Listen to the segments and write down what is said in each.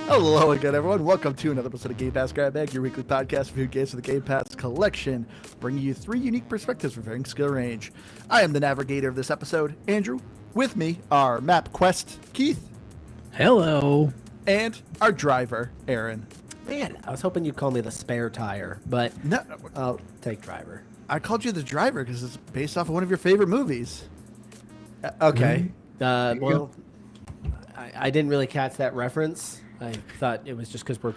Hello again, everyone. Welcome to another episode of Game Pass Grab Bag, your weekly podcast for games from the Game Pass collection, bringing you three unique perspectives for varying skill range. I am the navigator of this episode, Andrew. With me are Map Quest, Keith, Hello. and our driver, Aaron. Man, I was hoping you'd call me the spare tire, but No, I'll take driver. I called you the driver because it's based off of one of your favorite movies. Okay. you Well, I didn't really catch that reference. I thought it was just because we're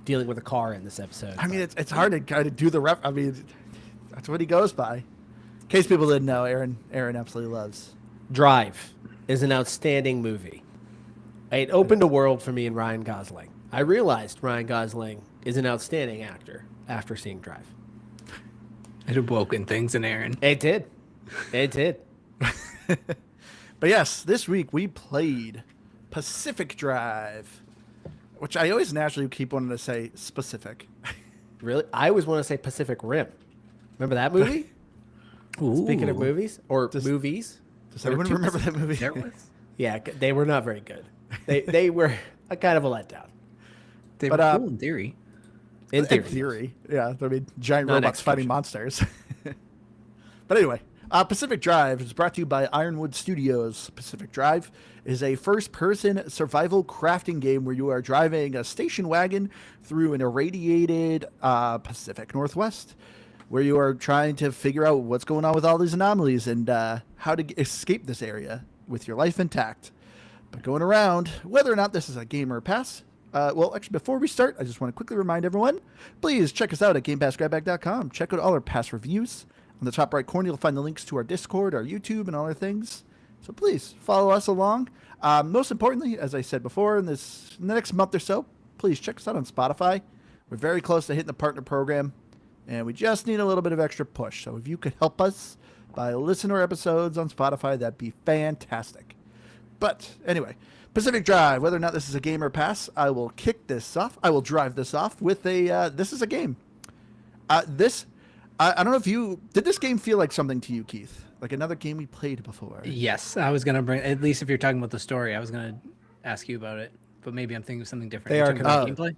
dealing with a car in this episode. I mean, it's hard to kind of do the ref. I mean, that's what he goes by. In case people didn't know, Aaron absolutely loves. Drive is an outstanding movie. It opened a world for me and Ryan Gosling. I realized Ryan Gosling is an outstanding actor after seeing Drive. It awoken things in Aaron. It did. It did. But yes, this week we played Pacific Drive, which I always naturally keep wanting to say specific. Really? I always want to say Pacific Rim. Remember that movie? Speaking of movies or movies. Does everyone remember that movie? There was. Yeah, they were not very good. They were a kind of a letdown. They But, were cool in theory. In In theory. theory, yeah. I mean, giant Not robots fighting execution. monsters. But anyway, Pacific Drive is brought to you by Ironwood Studios. Pacific Drive is a first-person survival crafting game where you are driving a station wagon through an irradiated Pacific Northwest, where you are trying to figure out what's going on with all these anomalies and how to escape this area with your life intact. But going around, whether or not this is a game or a pass, well, actually, before we start, I just want to quickly remind everyone, please check us out at GamePassGrabBag.com. Check out all our past reviews. On the top right corner, you'll find the links to our Discord, our YouTube, and all our things. So please follow us along. Most importantly, as I said before, in the next month or so, please check us out on Spotify. We're very close to hitting the partner program, and we just need a little bit of extra push. So if you could help us by listening to our episodes on Spotify, that'd be fantastic. But anyway, Pacific Drive, whether or not this is a game or pass, I will kick this off. I will drive this off with a, this is a game. I don't know if did this game feel like something to you, Keith? Like another game we played before? Yes, I was gonna bring. At least if you're talking about the story, I was gonna ask you about it. But maybe I'm thinking of something different. They You're are talking about connected. gameplay.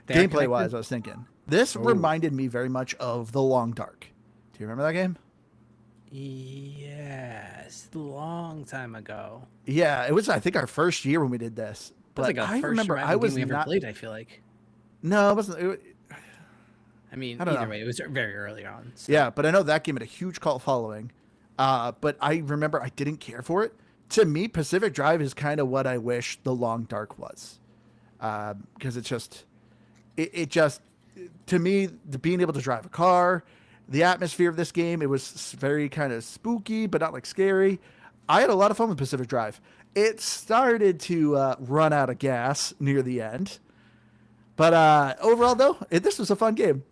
They are Gameplay-wise, connected? I was thinking. This reminded me very much of The Long Dark. Do you remember that game? Yes, a long time ago. Yeah, it was, I think, our first year when we did this. But like a I first remember survival I was game we ever not... played. I feel like. No, it wasn't... I mean, I don't either know. way, it was very early on. So. Yeah, but I know that game had a huge cult following. But I remember I didn't care for it. To me, Pacific Drive is kind of what I wish The Long Dark was. Because it's just... It just... To me, being able to drive a car, the atmosphere of this game, it was very kind of spooky, but not like scary. I had a lot of fun with Pacific Drive. It started to run out of gas near the end. But overall, though, this was a fun game.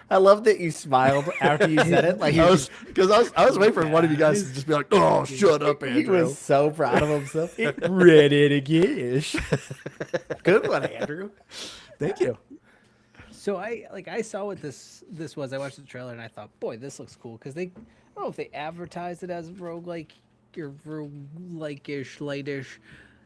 I love that you smiled after you said it. Like I was waiting for one of you guys to just be like, "Oh, shut up, he Andrew." was so proud of himself. Read it again. Good one, Andrew. Thank you. So I saw what this was. I watched the trailer and I thought, boy, this looks cool because I don't know if they advertised it as roguelike or roguelike-ish, lightish,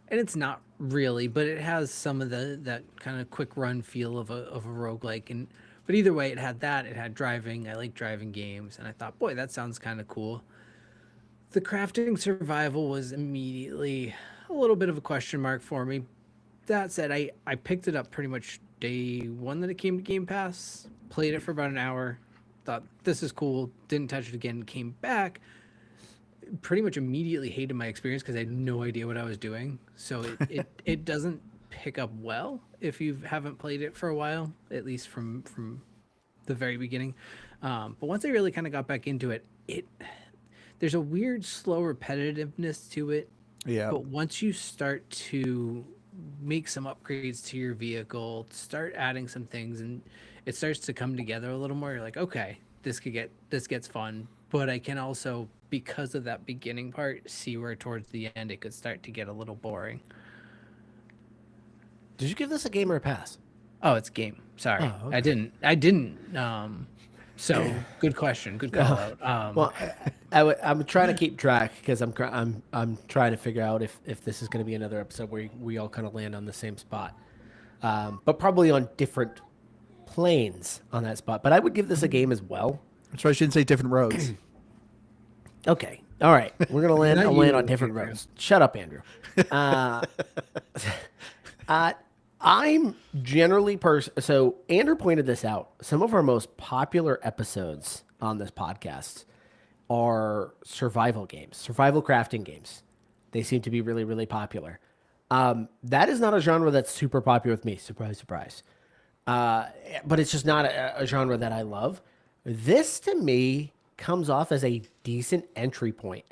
and it's not really, but it has some of that kind of quick run feel of a roguelike. But either way, it had that. It had driving. I like driving games, and I thought, boy, that sounds kind of cool. The crafting survival was immediately a little bit of a question mark for me. That said, I picked it up pretty much day one that it came to Game Pass, played it for about an hour, thought this is cool, didn't touch it again, came back, pretty much immediately hated my experience because I had no idea what I was doing. So it doesn't pick up well if you haven't played it for a while, at least from the very beginning. But once I really kind of got back into it, there's a weird slow repetitiveness to it. Yeah. But once you start to make some upgrades to your vehicle, start adding some things, and it starts to come together a little more, you're like, okay, this gets fun. But I can also, because of that beginning part, see where towards the end it could start to get a little boring. Did you give this a game or a pass? Oh, it's game. Sorry, Oh, okay. I didn't. So good question. Good call out. Well, I'm trying to keep track because I'm trying to figure out if this is going to be another episode where we all kind of land on the same spot. but probably on different planes on that spot. But I would give this a game as well. That's why I shouldn't say different roads. Okay. All right. We're going to land, Not I'll land you, on different Andrew. roads. Shut up, Andrew. I'm generally so Andrew pointed this out. Some of our most popular episodes on this podcast are survival games, survival crafting games. They seem to be really, really popular. That is not a genre that's super popular with me. Surprise, surprise. But it's just not a genre that I love. This to me comes off as a decent entry point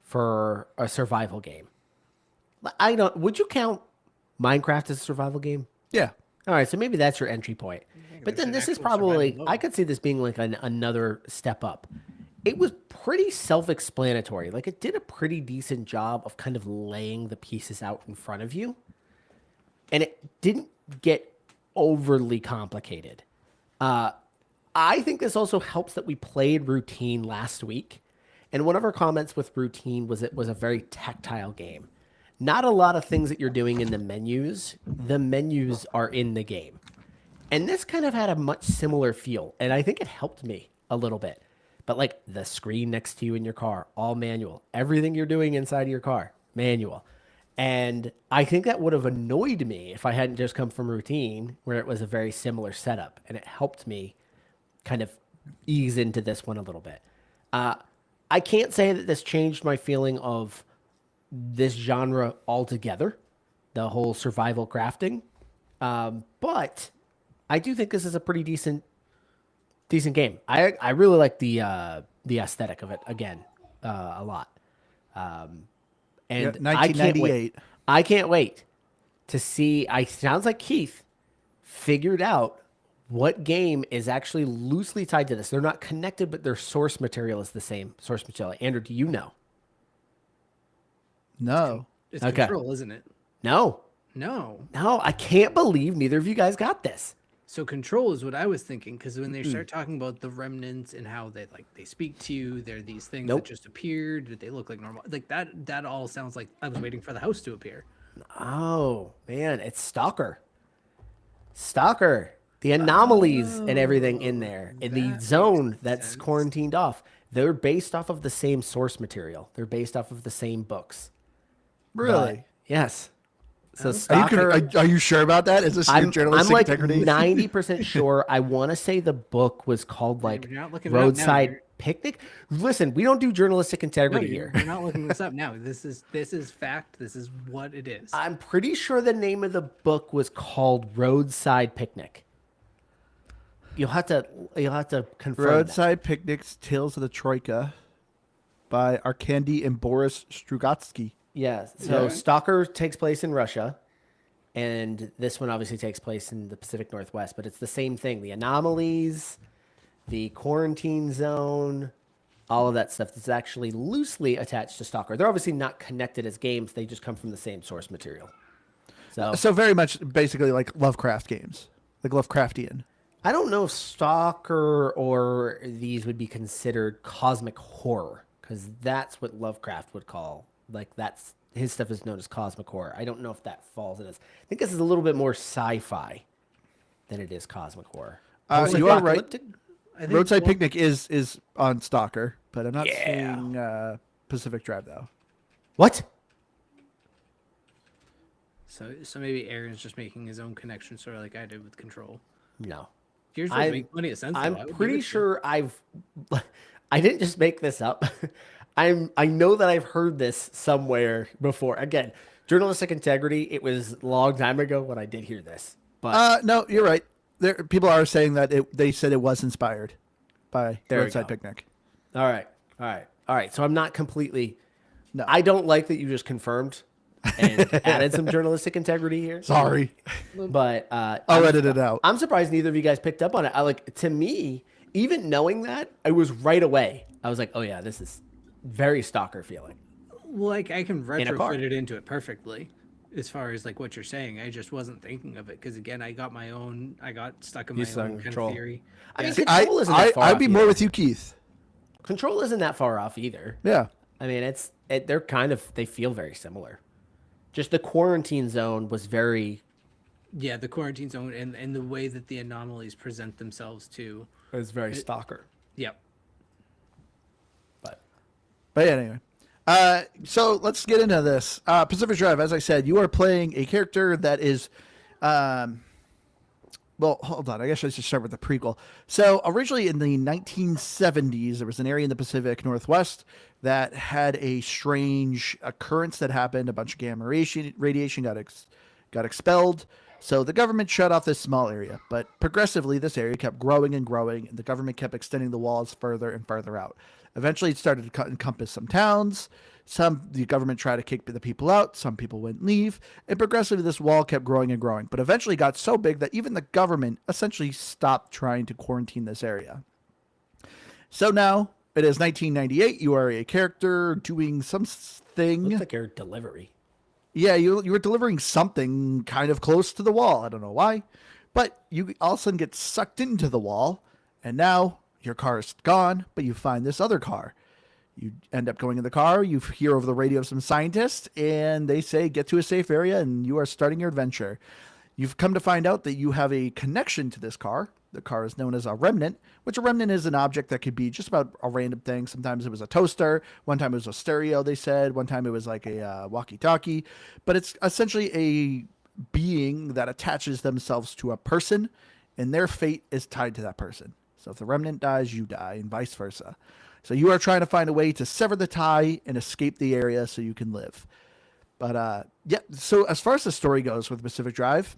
for a survival game. Would you count Minecraft as a survival game? Yeah. All right, so maybe that's your entry point. But then there's this an is actual probably, survival I mode. could see this being like another step up. It was pretty self-explanatory. Like it did a pretty decent job of kind of laying the pieces out in front of you. And it didn't get overly complicated. I think this also helps that we played Routine last week. And one of our comments with Routine was it was a very tactile game. Not a lot of things that you're doing in the menus. The menus are in the game. And this kind of had a much similar feel. And I think it helped me a little bit. But like the screen next to you in your car, all manual. Everything you're doing inside of your car, manual. And I think that would have annoyed me if I hadn't just come from Routine, where it was a very similar setup. And it helped me kind of ease into this one a little bit. I can't say that this changed my feeling of this genre altogether, the whole survival crafting. But I do think this is a pretty decent game. I really like the aesthetic of it again a lot. And Yeah, 1998. I can't wait to see. Sounds like Keith figured out what game is actually loosely tied to this. They're not connected, but their source material is the same source material. Andrew, do you know? No. It's Okay. Control, isn't it? No, No. I can't believe neither of you guys got this. So Control is what I was thinking, because when they start talking about the remnants and how they speak to you, they're these things Nope. that just appeared, that they look like normal. Like that all sounds like I was waiting for the house to appear. Oh man, it's Stalker. Stalker. The anomalies and everything in there. In the that zone makes that's sense. quarantined off. They're based off of the same source material. They're based off of the same books. Really? But, yes. So Are you, Stalker. are you sure about that? Is this your I'm journalistic like integrity? 90% sure. I want to say the book was called like you're not looking it up now, Roadside you're- Picnic. Listen, we don't do journalistic No, integrity you're, here. you're not looking this up now. This is fact. This is what it is. I'm pretty sure the name of the book was called Roadside Picnic. You'll have to confirm that. Roadside Picnics, Tales of the Troika by Arkady and Boris Strugatsky. Yeah. So Yeah. Stalker takes place in Russia, and this one obviously takes place in the Pacific Northwest. But it's the same thing: the anomalies, the quarantine zone, all of that stuff. That's actually loosely attached to Stalker. They're obviously not connected as games; they just come from the same source material. So So very much basically like Lovecraft games, like Lovecraftian. I don't know if Stalker or these would be considered cosmic horror, because that's what Lovecraft would call, like that's his stuff is known as cosmic horror. I don't know if that falls in this. I think this is a little bit more sci-fi than it is cosmic horror. You are right. Post-apocalyptic? I think Roadside one- Picnic is on Stalker, but I'm not Yeah. seeing Pacific Drive though. What? So maybe Aaron's just making his own connection, sort of like I did with Control. No. Yours would I'm- make plenty of sense. though. I'm I would give pretty it to you. sure I didn't just make this up. I know that I've heard this somewhere before. Again, journalistic integrity, it was a long time ago when I did hear this. But No, you're right. There, people are saying that they said it was inspired by There we Roadside go. Picnic. all right. So I'm not completely. No. I don't like that you just confirmed and added some journalistic integrity here. Sorry, But I'll edit it out. I'm surprised neither of you guys picked up on it. To me, even knowing that, I was right away. I was like, oh yeah, this is very Stalker feeling. Well, like I can In a car. retrofit it into it perfectly, as far as like what you're saying. I just wasn't thinking of it because again, I got stuck in my stuck in own kind Control. of theory. I mean, See, Control isn't that far I'd off be more either. with you, Keith. Control isn't that far off either. Yeah. I mean, they feel very similar. Just the quarantine zone was very Yeah, the quarantine zone and the way that the anomalies present themselves too. It's very Stalker. Yep. But But anyway, so let's get into this. Pacific Drive, as I said, you are playing a character that is, well, hold on. I guess I should start with the prequel. So originally in the 1970s, there was an area in the Pacific Northwest that had a strange occurrence that happened. A bunch of gamma radiation got expelled. So the government shut off this small area, but progressively this area kept growing and growing, and the government kept extending the walls further and further out. Eventually, it started to encompass some towns. The government tried to kick the people out. Some people wouldn't leave. And progressively, this wall kept growing and growing, but eventually got so big that even the government essentially stopped trying to quarantine this area. So now it is 1998. You are a character doing something. looks like your delivery. Yeah, you were delivering something kind of close to the wall. I don't know why. But you all of a sudden get sucked into the wall, and now your car is gone, but you find this other car. You end up going in the car, you hear over the radio of some scientists, and they say, get to a safe area, and you are starting your adventure. You've come to find out that you have a connection to this car. The car is known as a remnant, which a remnant is an object that could be just about a random thing. Sometimes it was a toaster. One time it was a stereo, they said. One time it was like a walkie-talkie. But it's essentially a being that attaches themselves to a person, and their fate is tied to that person. So if the remnant dies, you die, and vice versa. So you are trying to find a way to sever the tie and escape the area so you can live. But yeah, so as far as the story goes with Pacific Drive,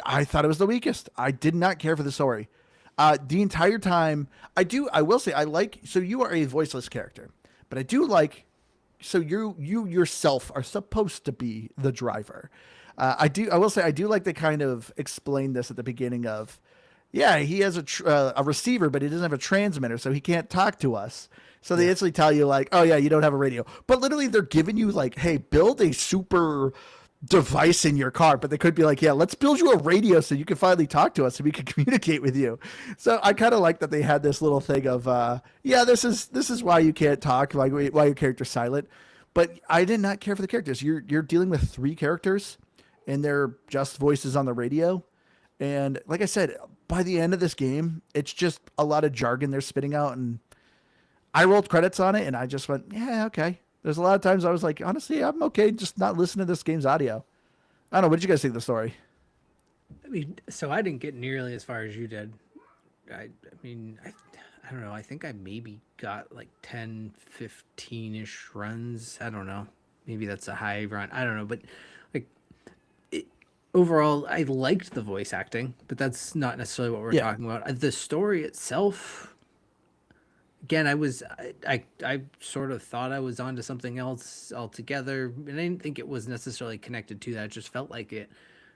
I thought it was the weakest. I did not care for the story. The entire time, I will say, so you are a voiceless character, but I do like, so you yourself are supposed to be the driver. I will say, I do like to kind of explain this at the beginning of, yeah, he has a receiver, but he doesn't have a transmitter, so he can't talk to us. So they instantly tell you like, oh yeah, you don't have a radio. But literally they're giving you like, hey, build a super device in your car. But they could be like, yeah, let's build you a radio so you can finally talk to us and we can communicate with you. So I kind of like that they had this little thing of, yeah, this is why you can't talk, why your character's silent. But I did not care for the characters. You're dealing with 3 characters, and they're just voices on the radio. And like I said, by the end of this game, it's just a lot of jargon they're spitting out, and I rolled credits on it, and I just went, yeah, okay. There's a lot of times I was like, honestly, I'm okay just not listening to this game's audio. I don't know. What did you guys think of the story? I mean, so I didn't get nearly as far as you did. I mean, I don't know. I think I maybe got like 10, 15-ish runs. I don't know. Maybe that's a high run. I don't know. But like overall, I liked the voice acting, but that's not necessarily what we're talking about. The story itself, again, I sort of thought I was onto something else altogether, and I didn't think it was necessarily connected to that. It just felt like it.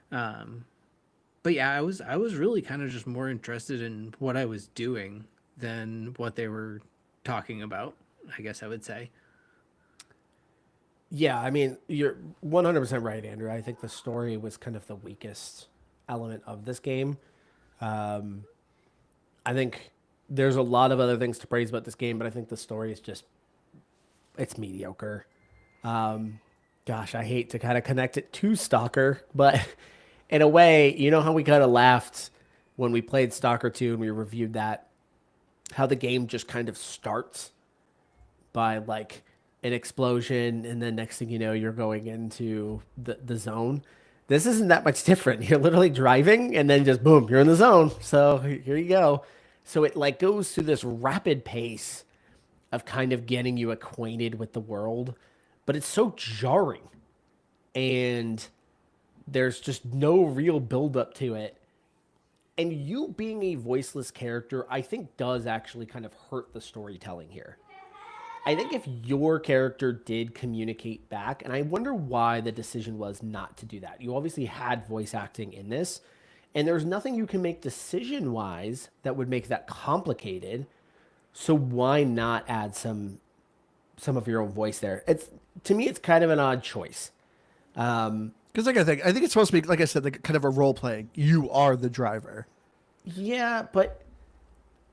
But yeah, I was really kind of just more interested in what I was doing than what they were talking about, I guess I would say. Yeah, I mean, you're 100% right, Andrew. I think the story was kind of the weakest element of this game. I think there's a lot of other things to praise about this game, but I think the story is just, it's mediocre. Gosh, I hate to kind of connect it to Stalker, but in a way, you know how we kind of laughed when we played Stalker 2 and we reviewed that, how the game just kind of starts by like an explosion, and then next thing you know, you're going into the zone. This isn't that much different. You're literally driving, and then just boom, you're in the zone. So here you go. So it like goes through this rapid pace of kind of getting you acquainted with the world, but it's so jarring, and there's just no real buildup to it. And you being a voiceless character, I think does actually kind of hurt the storytelling here. I think if your character did communicate back, and I wonder why the decision was not to do that. You obviously had voice acting in this, and there's nothing you can make decision-wise that would make that complicated. So why not add some of your own voice there? To me, it's kind of an odd choice. Because like I think it's supposed to be, like I said, like kind of a role playing. You are the driver. Yeah, but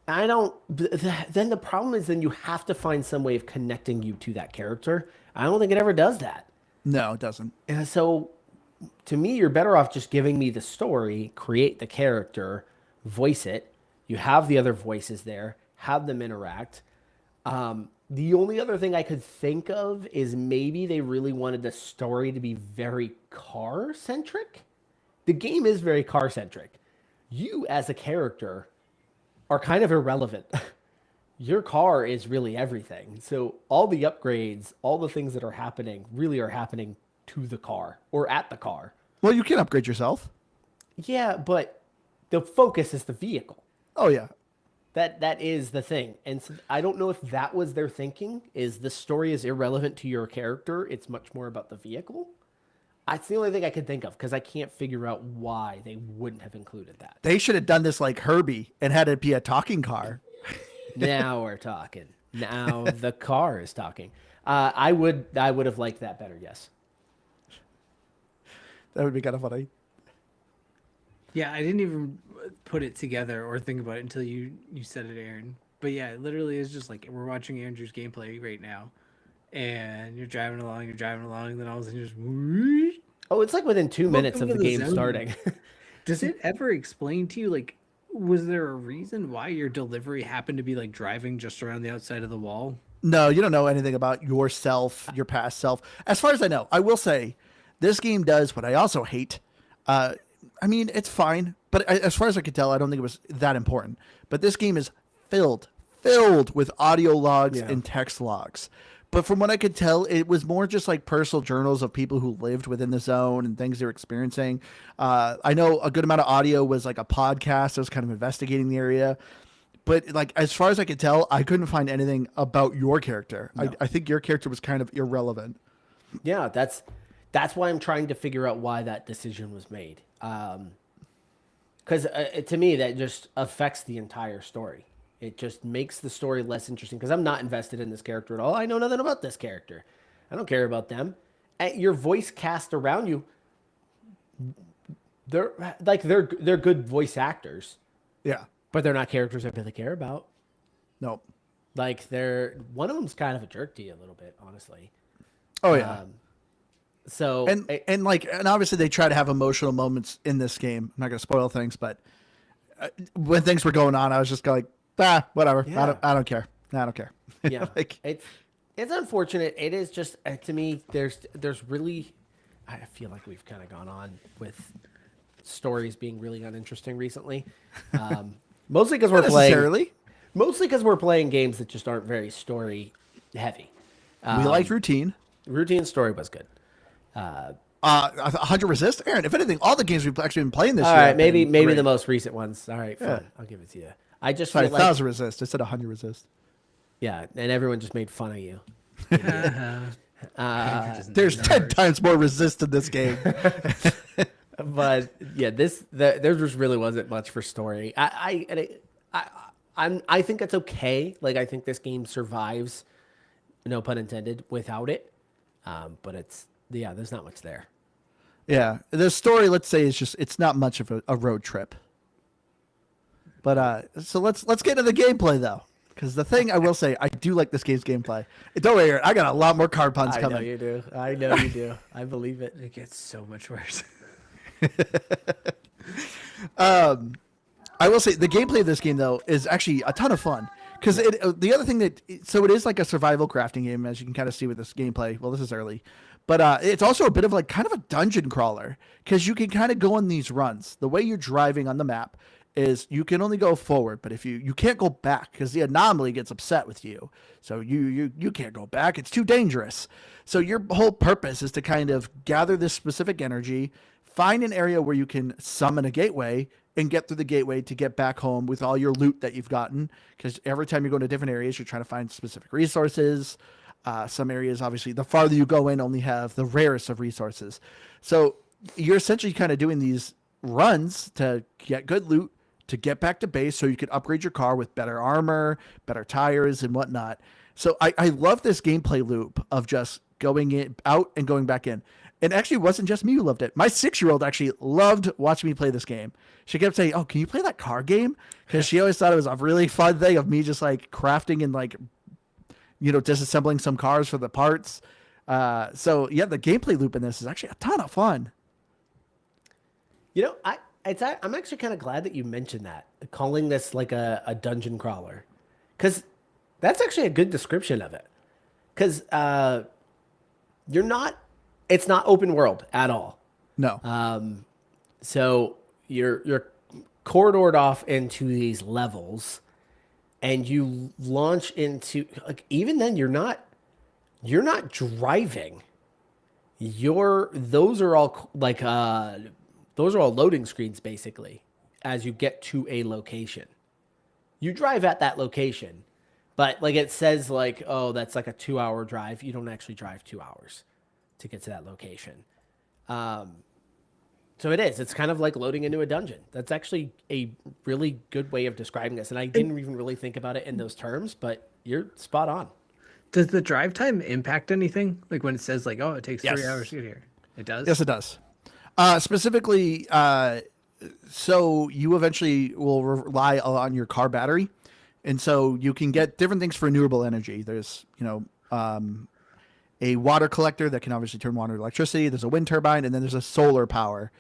I don't. Then the problem is, then you have to find some way of connecting you to that character. I don't think it ever does that. No, it doesn't. And so to me, you're better off just giving me the story, create the character, voice it. You have the other voices there, have them interact. The only other thing I could think of is maybe they really wanted the story to be very car centric. The game is very car centric. You, as a character, are kind of irrelevant. Your car is really everything. So all the upgrades, all the things that are happening really are happening to the car or at the car. Well, you can upgrade yourself. Yeah, but the focus is the vehicle. Oh yeah. That is the thing. And so I don't know if that was their thinking, is the story is irrelevant to your character. It's much more about the vehicle. That's the only thing I could think of because I can't figure out why they wouldn't have included that. They should have done this like Herbie and had it be a talking car. Now we're talking. Now the car is talking. I would have liked that better, yes. That would be kind of funny. Yeah, I didn't even put it together or think about it until you said it, Aaron. But yeah, it literally is just like we're watching Andrew's gameplay right now, and you're driving along, and then all of a sudden you just. Whoosh. Oh, it's like within 2 minutes of Welcome the to the game zone. starting. Does it ever explain to you, like, was there a reason why your delivery happened to be like driving just around the outside of the wall? No, you don't know anything about yourself, your past self. As far as I know, I will say this game does what I also hate. I mean, it's fine, but as far as I could tell, I don't think it was that important. But this game is filled with audio logs Yeah. and text logs. But from what I could tell, it was more just like personal journals of people who lived within the zone and things they were experiencing. I know a good amount of audio was like a podcast that was kind of investigating the area. But like as far as I could tell, I couldn't find anything about your character. No. I think your character was kind of irrelevant. Yeah, that's why I'm trying to figure out why that decision was made. Because to me, that just affects the entire story. It just makes the story less interesting because I'm not invested in this character at all. I know nothing about this character. I don't care about them. And your voice cast around you, they're good voice actors, Yeah. but they're not characters I really care about. No. Like one of them's kind of a jerk to you a little bit, honestly. Oh yeah. So And obviously they try to have emotional moments in this game. I'm not going to spoil things, but when things were going on, I was just like, whatever. Yeah. I don't care. I don't care. yeah, Like, it's unfortunate. It is just to me. There's really, I feel like we've kind of gone on with stories being really uninteresting recently. Mostly because we're not playing. necessarily. Mostly because we're playing games that just aren't very story heavy. We liked routine. Routine story was good. 100 Resist, Aaron. If anything, all the games we've actually been playing this All year. right, have been maybe great. the most recent ones. All right, fine. Yeah. I'll give it to you. I just Sorry, feel like 1,000 Resist. I said 100 Resist. yeah, and everyone just made fun of you. There's 10 times more Resist in this game. But yeah, there just really wasn't much for story. I think it's okay. Like I think this game survives, no pun intended, without it. But there's not much there. Yeah, the story, let's say, is just it's not much of a road trip. But so let's get into the gameplay though, because the thing I will say, I do like this game's gameplay. Don't worry, Aaron, I got a lot more card puns I know coming. you do. I know you do. I believe it. It gets so much worse. I will say the gameplay of this game though is actually a ton of fun because the other thing it is like a survival crafting game, as you can kind of see with this gameplay. Well, this is early, but it's also a bit of like kind of a dungeon crawler because you can kind of go on these runs. The way you're driving on the map is you can only go forward, but if you can't go back because the anomaly gets upset with you, so you can't go back. It's too dangerous. So your whole purpose is to kind of gather this specific energy, find an area where you can summon a gateway and get through the gateway to get back home with all your loot that you've gotten. Because every time you go to different areas, you're trying to find specific resources. Some areas, obviously, the farther you go in, only have the rarest of resources. So you're essentially kind of doing these runs to get good loot, to get back to base so you can upgrade your car with better armor, better tires, and whatnot. So I love this gameplay loop of just going out and going back in. And actually, it wasn't just me who loved it. My 6-year-old actually loved watching me play this game. She kept saying, "Oh, can you play that car game?" Because she always thought it was a really fun thing of me just like crafting and like, disassembling some cars for the parts. So yeah, the gameplay loop in this is actually a ton of fun. I'm actually kind of glad that you mentioned that, calling this like a dungeon crawler, because that's actually a good description of it. Because you're not, it's not open world at all. No. So you're corridored off into these levels, and you launch into, like, even then you're not driving. Those are all like those are all loading screens basically as you get to a location. You drive at that location, but like it says like, oh, that's like a 2-hour drive. You don't actually drive 2 hours to get to that location. So it's kind of like loading into a dungeon. That's actually a really good way of describing this. And I didn't even really think about it in those terms, but you're spot on. Does the drive time impact anything? Like when it says like, oh, it takes 3 hours to get here. It does? Yes, it does. Specifically, so you eventually will rely on your car battery. And so you can get different things for renewable energy. There's, a water collector that can obviously turn water to electricity. There's a wind turbine, and then there's a solar power.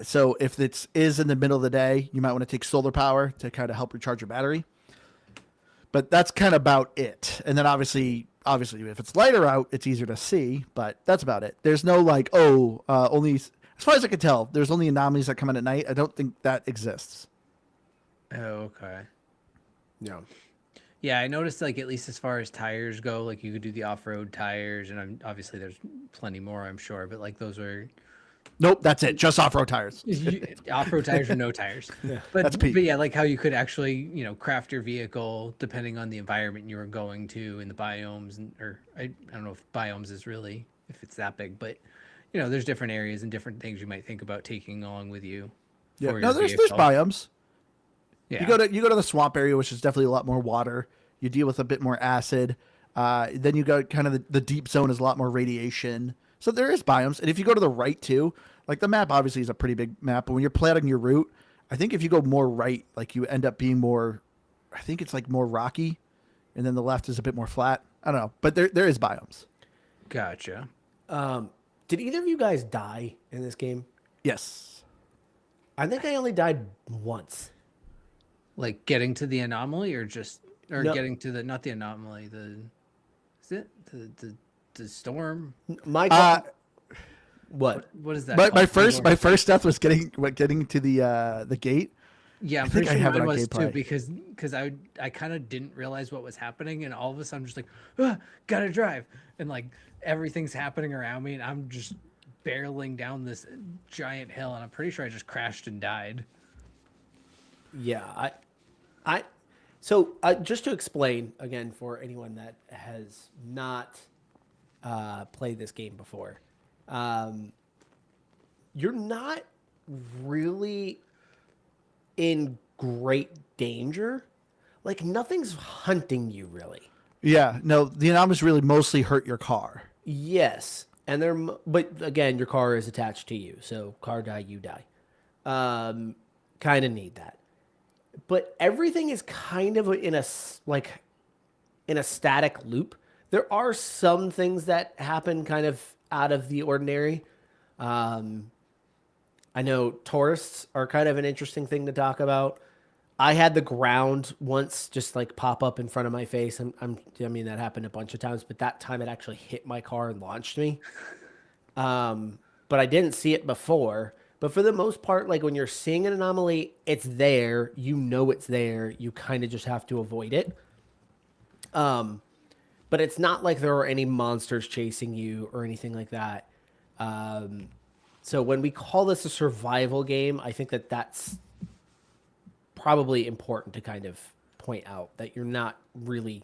So if it is in the middle of the day, you might want to take solar power to kind of help recharge your battery. But that's kind of about it. And then obviously, if it's lighter out, it's easier to see. But that's about it. There's no like, only as far as I can tell, there's only anomalies that come in at night. I don't think that exists. Oh, okay. Yeah. Yeah, I noticed like at least as far as tires go, like you could do the off-road tires, and obviously there's plenty more, I'm sure, but like those are Nope, that's it. Just off-road tires. off-road tires or no tires. Yeah, that's peak. But yeah, like how you could actually, craft your vehicle depending on the environment you were going to and the biomes, or I don't know if biomes is really, if it's that big, but there's different areas and different things you might think about taking along with you. Yeah. for No, your there's vehicle. biomes. Yeah. You go to the swamp area, which is definitely a lot more water. You deal with a bit more acid. Then you go kind of the deep zone is a lot more radiation. So there is biomes, and if you go to the right too, like the map obviously is a pretty big map, but when you're plotting your route, I think if you go more right, like you end up being more, I think it's like more rocky, and then the left is a bit more flat. I don't know, but there is biomes. Gotcha. Did either of you guys die in this game? Yes. I think I only died once. Like getting to the anomaly or No. getting to not the anomaly, the storm? My what? What is that? My called? my first death was getting to the gate. Yeah, I'm I think pretty I sure have it mine on was too gameplay. because I kind of didn't realize what was happening, and all of a sudden I'm just like, gotta drive, and like everything's happening around me, and I'm just barreling down this giant hill, and I'm pretty sure I just crashed and died. Yeah, so just to explain again for anyone that has not played this game before, you're not really in great danger. Like nothing's hunting you really. Yeah, no, the anomalies really mostly hurt your car. Yes, and but again, your car is attached to you, so car die, you die. Kind of need that, but everything is kind of in a static loop. There are some things that happen kind of out of the ordinary. I know tourists are kind of an interesting thing to talk about. I had the ground once just like pop up in front of my face. I mean, that happened a bunch of times, but that time it actually hit my car and launched me. But I didn't see it before. But for the most part, like when you're seeing an anomaly, it's there. You know it's there. You kind of just have to avoid it. But it's not like there are any monsters chasing you or anything like that. So when we call this a survival game, I think that's probably important to kind of point out that you're not really,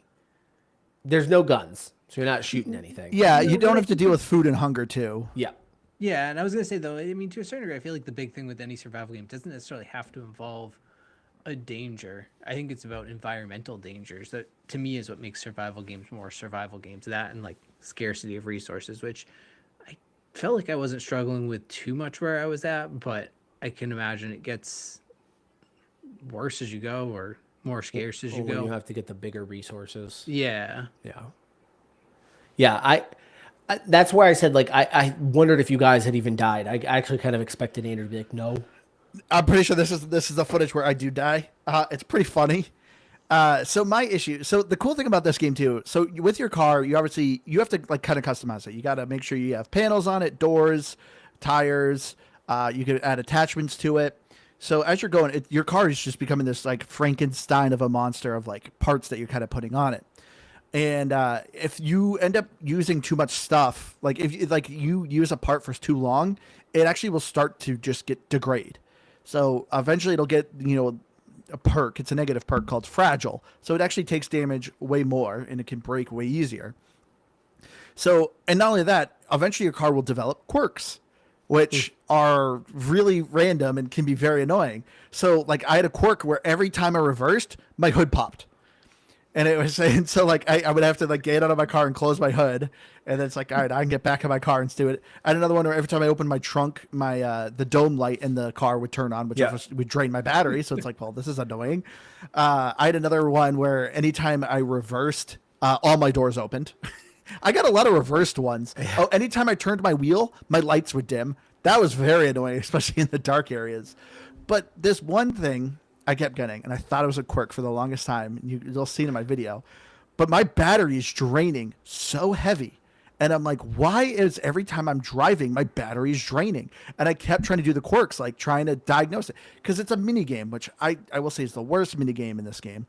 there's no guns, so you're not shooting anything. Yeah, you don't have to deal with food and hunger too. Yeah. Yeah, and I was gonna say though, I mean, to a certain degree, I feel like the big thing with any survival game doesn't necessarily have to involve a danger. I think it's about environmental dangers that, to me, is what makes survival games more survival games. That and like scarcity of resources, which I felt like I wasn't struggling with too much where I was at, but I can imagine it gets worse as you go, or more scarce as you When go. you have to get the bigger resources. Yeah. Yeah. Yeah. That's why I said, like, I wondered if you guys had even died. I actually kind of expected Andrew to be like, no. I'm pretty sure this is the footage where I do die. It's pretty funny. So my issue. So the cool thing about this game too. So with your car, you have to like kind of customize it. You got to make sure you have panels on it, doors, tires. You can add attachments to it. So as you're going, your car is just becoming this like Frankenstein of a monster of like parts that you're kind of putting on it. And if you end up using too much stuff, like if like you use a part for too long, it actually will start to just degrade. So eventually it'll get, a perk. It's a negative perk called fragile. So it actually takes damage way more and it can break way easier. So, and not only that, eventually your car will develop quirks, which are really random and can be very annoying. So like I had a quirk where every time I reversed, my hood popped. And it was, and so like I would have to like get out of my car and close my hood, and then it's like, all right, I can get back in my car and do it. I had another one where every time I opened my trunk, my the dome light in the car would turn on, which would drain my battery. So it's like, well, this is annoying. I had another one where anytime I reversed, all my doors opened. I got a lot of reversed ones. Oh, anytime I turned my wheel, my lights would dim. That was very annoying, especially in the dark areas. But this one thing I kept getting, and I thought it was a quirk for the longest time. You'll see it in my video, but my battery is draining so heavy, and I'm like, why is every time I'm driving my battery is draining? And I kept trying to do the quirks, like trying to diagnose it, because it's a mini game, which I will say is the worst mini game in this game.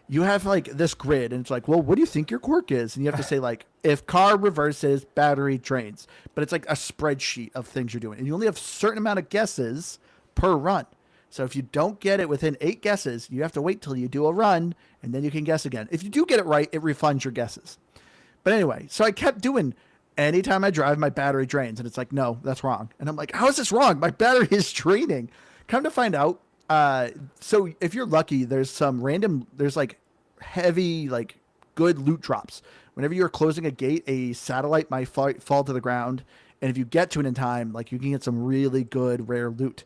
You have like this grid, and it's like, well, what do you think your quirk is? And you have to say like, if car reverses, battery drains. But it's like a spreadsheet of things you're doing, and you only have a certain amount of guesses per run. So if you don't get it within 8 guesses, you have to wait till you do a run, and then you can guess again. If you do get it right, it refunds your guesses. But anyway, so I kept doing, anytime I drive, my battery drains. And it's like, no, that's wrong. And I'm like, how is this wrong? My battery is draining. Come to find out, so if you're lucky, there's like heavy, like good loot drops. Whenever you're closing a gate, a satellite might fall to the ground. And if you get to it in time, like you can get some really good rare loot.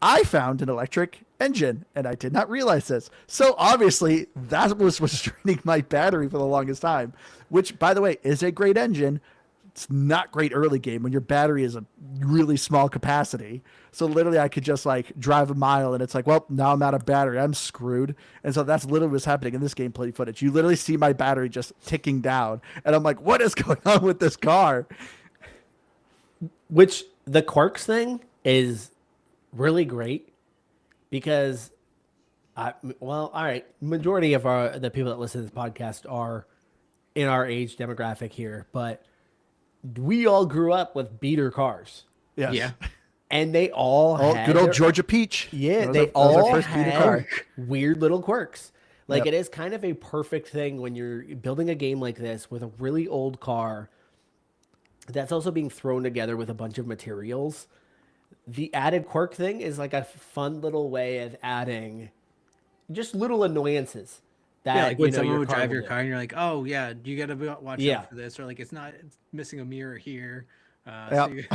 I found an electric engine, and I did not realize this. So obviously, that was draining my battery for the longest time, which, by the way, is a great engine. It's not great early game when your battery is a really small capacity. So literally, I could just like drive a mile, and it's like, well, now I'm out of battery. I'm screwed. And so that's literally what's happening in this gameplay footage. You literally see my battery just ticking down, and I'm like, what is going on with this car? Which the quirks thing is really great because all right, majority of the people that listen to this podcast are in our age demographic here, but we all grew up with beater cars. Yes. Yeah. And they all had good old Georgia Peach. Yeah, That they was our all first beater had car. weird little quirks. Like Yep. it is kind of a perfect thing when you're building a game like this with a really old car that's also being thrown together with a bunch of materials. The added quirk thing is like a fun little way of adding just little annoyances that Yeah, like when someone your would drive will your do. car and you're like, oh yeah, you gotta watch Yeah. out for this, or like it's missing a mirror here. Yep.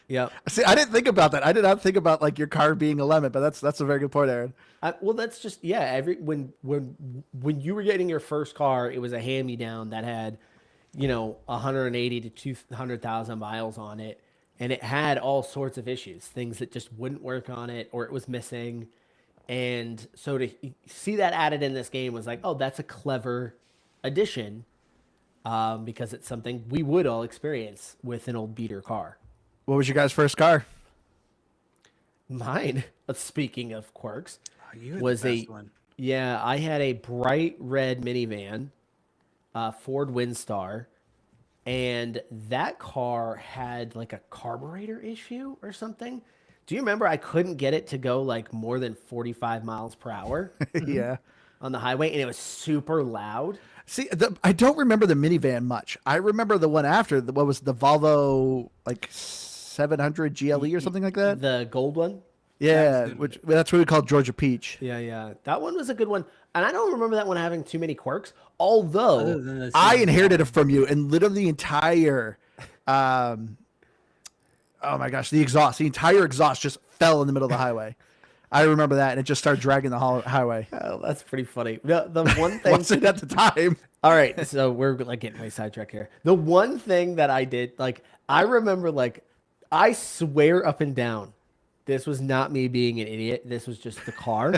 Yeah. See, I didn't think about that. I did not think about like your car being a lemon, but that's a very good point, Aaron. Well, that's just when you were getting your first car, it was a hand-me-down that had 180 to 200,000 miles on it. And it had all sorts of issues, things that just wouldn't work on it or it was missing. And so to see that added in this game was like, oh, that's a clever addition because it's something we would all experience with an old beater car. What was your guys' first car? Mine, speaking of quirks, You had was the best one. Yeah, I had a bright red minivan, Ford Windstar. And that car had like a carburetor issue or something. Do you remember I couldn't get it to go like more than 45 miles per hour Yeah. on the highway, and it was super loud? See, I don't remember the minivan much. I remember the one after. What was the Volvo like 700 GLE or something like that? The gold one? Yeah, that's what we call Georgia Peach. Yeah. That one was a good one. And I don't remember that one having too many quirks, Other although than the I same- inherited it from you, and literally the entire, oh my gosh, the entire exhaust just fell in the middle of the highway. I remember that, and it just started dragging the highway. Oh, that's pretty funny. The one thing. Wasn't at the time. All right, so we're like getting way sidetracked here. The one thing that I did, like, I remember, like, I swear up and down, this was not me being an idiot. This was just the car.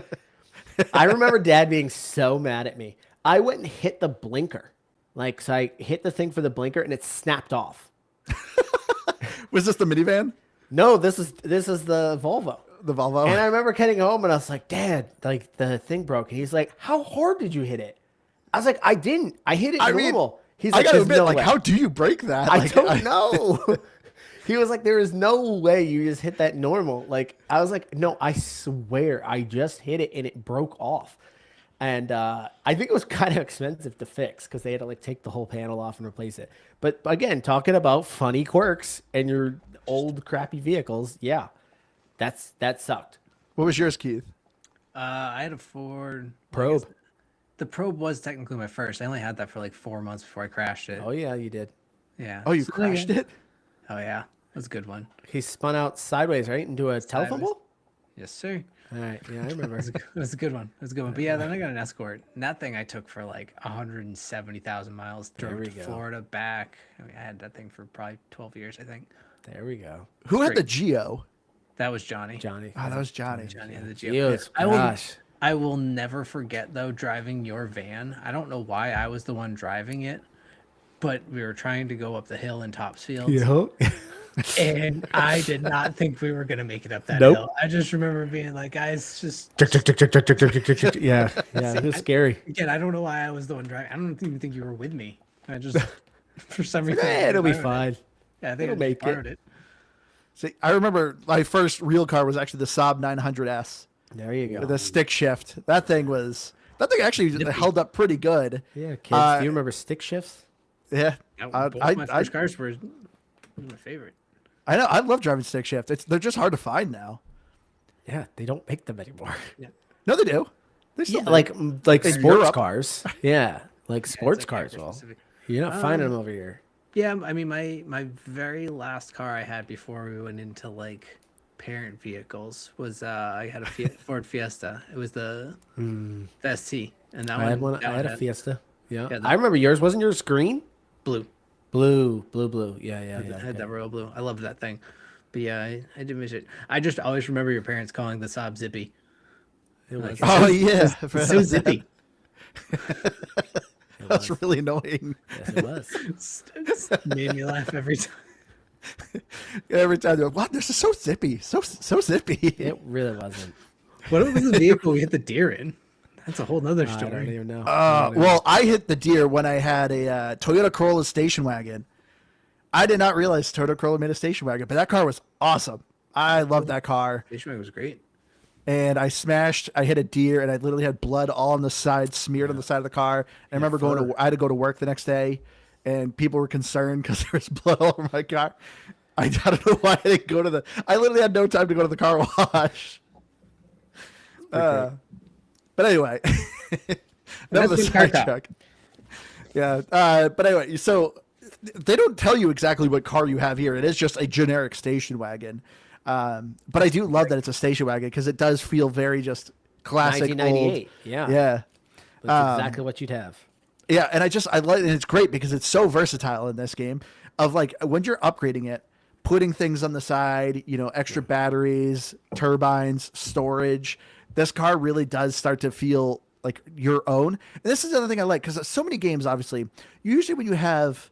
I remember Dad being so mad at me. I went and hit the blinker. Like, so I hit the thing for the blinker and it snapped off. Was this the minivan? No, this is the Volvo. The Volvo? And I remember getting home and I was like, Dad, like the thing broke. And he's like, how hard did you hit it? I was like, I didn't. I hit it normal. He's I like, gotta "There's admit, no like, way." how do you break that? I Like, don't know. He was like, there is no way you just hit that normal. Like, I was like, no, I swear I just hit it and it broke off. And I think it was kind of expensive to fix because they had to like take the whole panel off and replace it. But again, talking about funny quirks and your old crappy vehicles, yeah, that sucked. What was yours, Keith? I had a Ford Probe. The Probe was technically my first. I only had that for like 4 months before I crashed it. Oh yeah, you did. Yeah. Oh, you So, crashed yeah. it? Oh yeah, that was a good one. He spun out sideways, right, into a telephone Sideways. pole. Yes, sir. All right, yeah, I remember. It was a good one. It was a good one. But yeah, then I got an Escort. And that thing I took for like 170,000 miles. Drove we to go. Florida back. I mean, I had that thing for probably 12 years, I think. There we go, Who had Great. the Geo? That was Johnny. Johnny. Oh, that was Johnny. Johnny had the Geo. Dios, I will, gosh. I will never forget though driving your van. I don't know why I was the one driving it, but we were trying to go up the hill in Topsfield, and I did not think we were gonna make it up that Nope. hill. I just remember being like, guys, just Yeah, yeah, it was scary. again. I don't know why I was the one driving. I don't even think you were with me. I just for some reason Eh, it'll be borrowed it. fine. Yeah, I think It'll I just make it. borrowed it. See, I remember my first real car was actually the Saab 900S There you go. with a stick shift. That thing actually held up pretty good. Yeah, kids. Do you remember stick shifts? Yeah, Yeah, both my first cars were my favorite. I know. I love driving stick shift. They're just hard to find now. Yeah, they don't make them anymore. No, they do. They still Yeah, do. like In sports Europe. cars. Yeah, like sports like cars. hyper Well, specific. you're not finding them over here. Yeah, I mean, my very last car I had before we went into like parent vehicles was I had a Ford Fiesta. It was the ST, and that I had one. that I had a had Fiesta. Yeah, Yeah, I remember yours. Wasn't yours green? blue. Blue. Yeah. I Okay. had that royal blue. I loved that thing. But yeah, I did miss it. I just always remember your parents calling the Saab zippy. It was. oh yeah, It's so zippy. It That's was. really annoying. Yes, it was. It made me laugh every time. Every time they're like, "What? This is so zippy, so zippy." It really wasn't. What was the vehicle we hit the deer in? That's a whole nother I don't story. even know. Well, I hit the deer when I had a Toyota Corolla station wagon. I did not realize Toyota Corolla made a station wagon, but that car was awesome. I loved that car. Station wagon was great. And I hit a deer, and I literally had blood all on the side, smeared on the side of the car. And I remember I had to go to work the next day, and people were concerned because there was blood all over my car. I don't know why I didn't go to I literally had no time to go to the car wash. But anyway, that was a That's good car talk. sidetrack. Yeah. But anyway, so they don't tell you exactly what car you have here. It is just a generic station wagon. But I do love that it's a station wagon because it does feel very just classic 1998. old. Yeah. Yeah. That's exactly what you'd have. Yeah, and I like, and it's great because it's so versatile in this game. Of like when you're upgrading it, putting things on the side, extra batteries, turbines, storage. This car really does start to feel like your own. And this is the other thing I like because so many games, obviously, usually when you have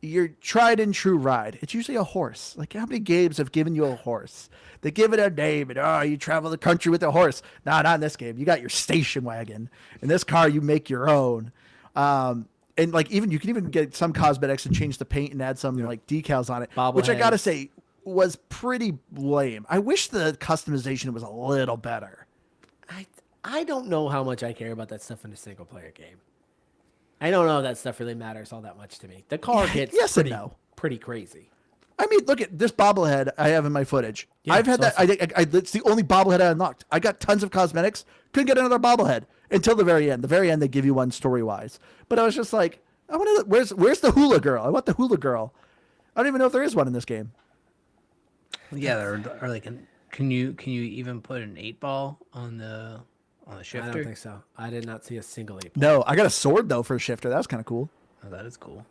your tried and true ride, it's usually a horse. Like how many games have given you a horse? They give it a name and you travel the country with a horse. Nah, not in this game. You got your station wagon. In this car, you make your own. And like you can even get some cosmetics and change the paint and add some like decals on it, which I gotta Bobbleheads. say was pretty lame. I wish the customization was a little better. I don't know how much I care about that stuff in a single player game. I don't know if that stuff really matters all that much to me. The car gets yes and pretty, no. pretty crazy. I mean, look at this bobblehead I have in my footage. Yeah, I've had it's that. It's the only bobblehead I unlocked. I got tons of cosmetics. Couldn't get another bobblehead until the very end. The very end, they give you one story wise. But I was just like, I want to. Where's the hula girl? I want the hula girl. I don't even know if there is one in this game. Yeah, or like Can you even put an 8-ball on the I shifter? don't think so. I did not see a single 8. No, I got a sword though for a shifter. That was kind of cool. Oh, that is cool.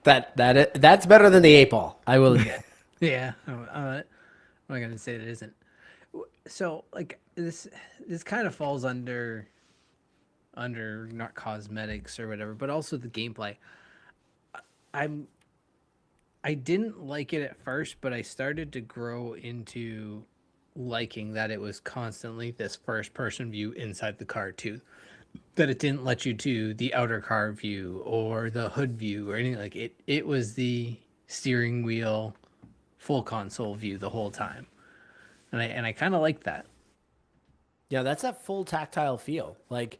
That's better than the 8-ball. I will admit. Yeah, I'm not gonna say it isn't. So like this kind of falls under not cosmetics or whatever, but also the gameplay. I didn't like it at first, but I started to grow into liking that it was constantly this first person view inside the car too. That it didn't let you do the outer car view or the hood view or anything like it. It was the steering wheel full console view the whole time. And I kind of like that. Yeah, that's that full tactile feel. Like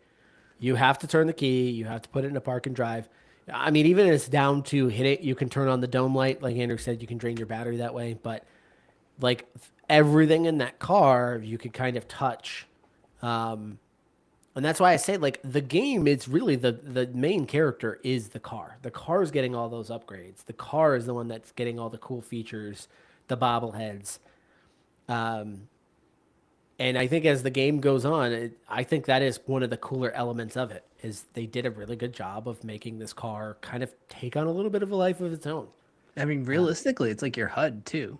you have to turn the key, you have to put it in a park and drive. I mean, even if it's down to hit it, you can turn on the dome light. Like Andrew said, you can drain your battery that way. But like everything in that car, you could kind of touch. And that's why I say like the game is really the main character is the car. The car is getting all those upgrades. The car is the one that's getting all the cool features, the bobbleheads. And I think as the game goes on, I think that is one of the cooler elements of it. Is they did a really good job of making this car kind of take on a little bit of a life of its own. I mean, realistically, it's like your HUD too.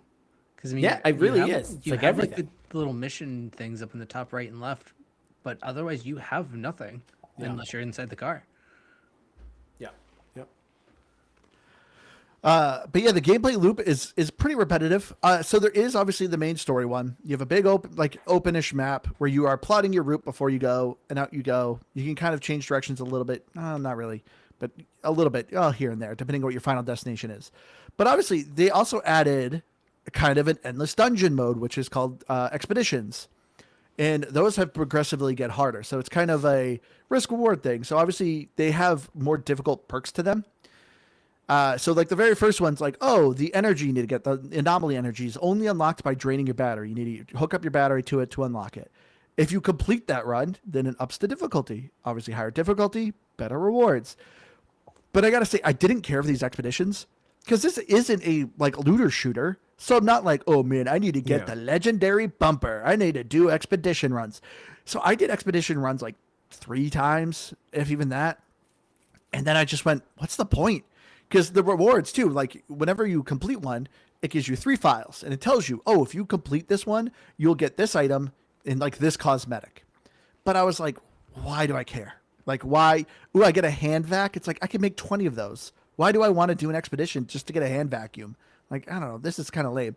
Because I mean, Yeah, it really is. It's You like have like everything. the little mission things up in the top right and left, but otherwise you have nothing unless you're inside the car. Yeah. Yep. But yeah, the gameplay loop is pretty repetitive. So there is obviously the main story one. You have a big openish map where you are plotting your route before you go, and out you go. You can kind of change directions a little bit. Not really, but a little bit here and there, depending on what your final destination is. But obviously, they also added kind of an endless dungeon mode, which is called expeditions. And those have progressively get harder. So it's kind of a risk reward thing. So obviously they have more difficult perks to them. So like the very first one's like, oh, the energy you need to get, the anomaly energy is only unlocked by draining your battery. You need to hook up your battery to it to unlock it. If you complete that run, then it ups the difficulty. Obviously higher difficulty, better rewards. But I got to say, I didn't care for these expeditions because this isn't a like looter shooter. So I'm not like, oh man, I need to get the legendary bumper. I need to do expedition runs. So I did expedition runs like 3 times, if even that. And then I just went, what's the point? Because the rewards too, like whenever you complete one, it gives you 3 files and it tells you, oh, if you complete this one, you'll get this item in like this cosmetic. But I was like, why do I care? Like why? Ooh, I get a hand vac. It's like I can make 20 of those. Why do I want to do an expedition just to get a hand vacuum? Like, I don't know. This is kind of lame.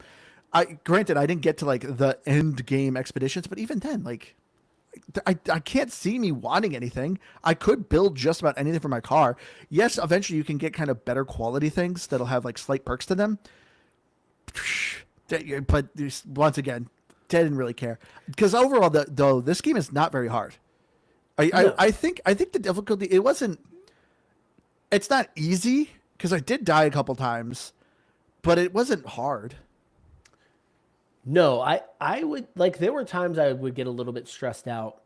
Granted, I didn't get to like the end game expeditions, but even then, like, I can't see me wanting anything. I could build just about anything for my car. Yes, eventually you can get kind of better quality things that'll have like slight perks to them. But once again, I didn't really care because overall, though, this game is not very hard. I think the difficulty it's not easy because I did die a couple times. But it wasn't hard. No, I would like there were times I would get a little bit stressed out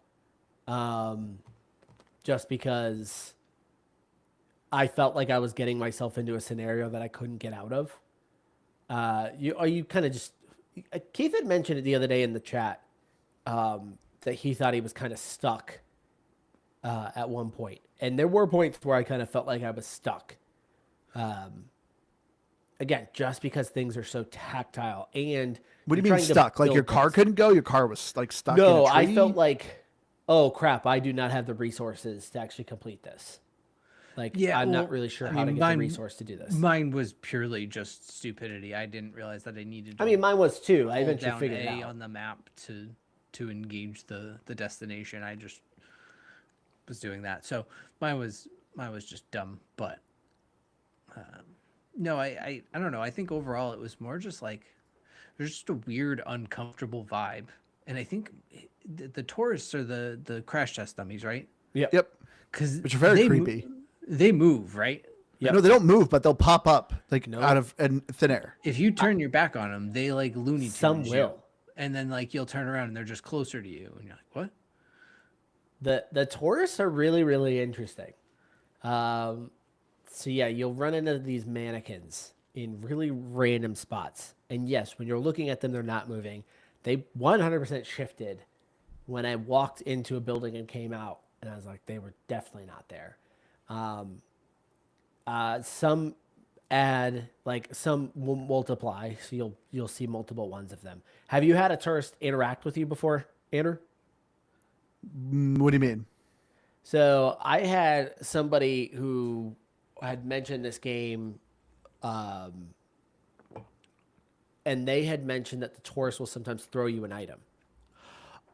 just because I felt like I was getting myself into a scenario that I couldn't get out of. You kind of just Keith had mentioned it the other day in the chat that he thought he was kind of stuck at one point. And there were points where I kind of felt like I was stuck. Again, just because things are so tactile and what do you mean stuck? Like your car couldn't go? Your car was like stuck? No, in a tree? I felt like, oh crap, I do not have the resources to actually complete this. Like, Yeah, I'm well, not really sure I how to mean, get mine- the resource to do this. Mine was purely just stupidity. I didn't realize that I needed to I mean, mine was too. I hold eventually down figured it A out. on the map to engage the destination. I just was doing that. So mine was just dumb, but no, I don't know. I think overall it was more just like there's just a weird, uncomfortable vibe. And I think the tourists are the crash test dummies, right? Yep. Because Which are very creepy. They move, right? Yep. No, they don't move, but they'll pop up like No. out of thin air. If you turn your back on them, they like Looney Tunes Some you. will. And then like you'll turn around and they're just closer to you, and you're like, what? The tourists are really, really interesting. So yeah, you'll run into these mannequins in really random spots. And yes, when you're looking at them, they're not moving. They 100% shifted when I walked into a building and came out, and I was like, they were definitely not there. Some add, like some will multiply, so you'll see multiple ones of them. Have you had a tourist interact with you before, Andrew? What do you mean? So I had somebody who had mentioned this game, and they had mentioned that the tourist will sometimes throw you an item.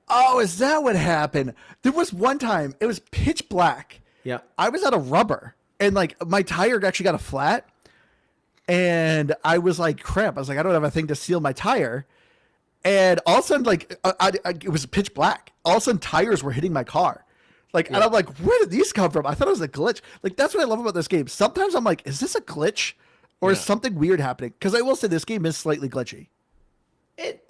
Oh, is that what happened? There was one time, it was pitch black. Yeah. I was out of rubber, and like my tire actually got a flat, and I was like, crap. I was like, I don't have a thing to seal my tire. And all of a sudden, like, it was pitch black. All of a sudden, tires were hitting my car. Like, and I'm like, where did these come from? I thought it was a glitch. Like, that's what I love about this game. Sometimes I'm like, is this a glitch? Or is something weird happening? Because I will say this game is slightly glitchy.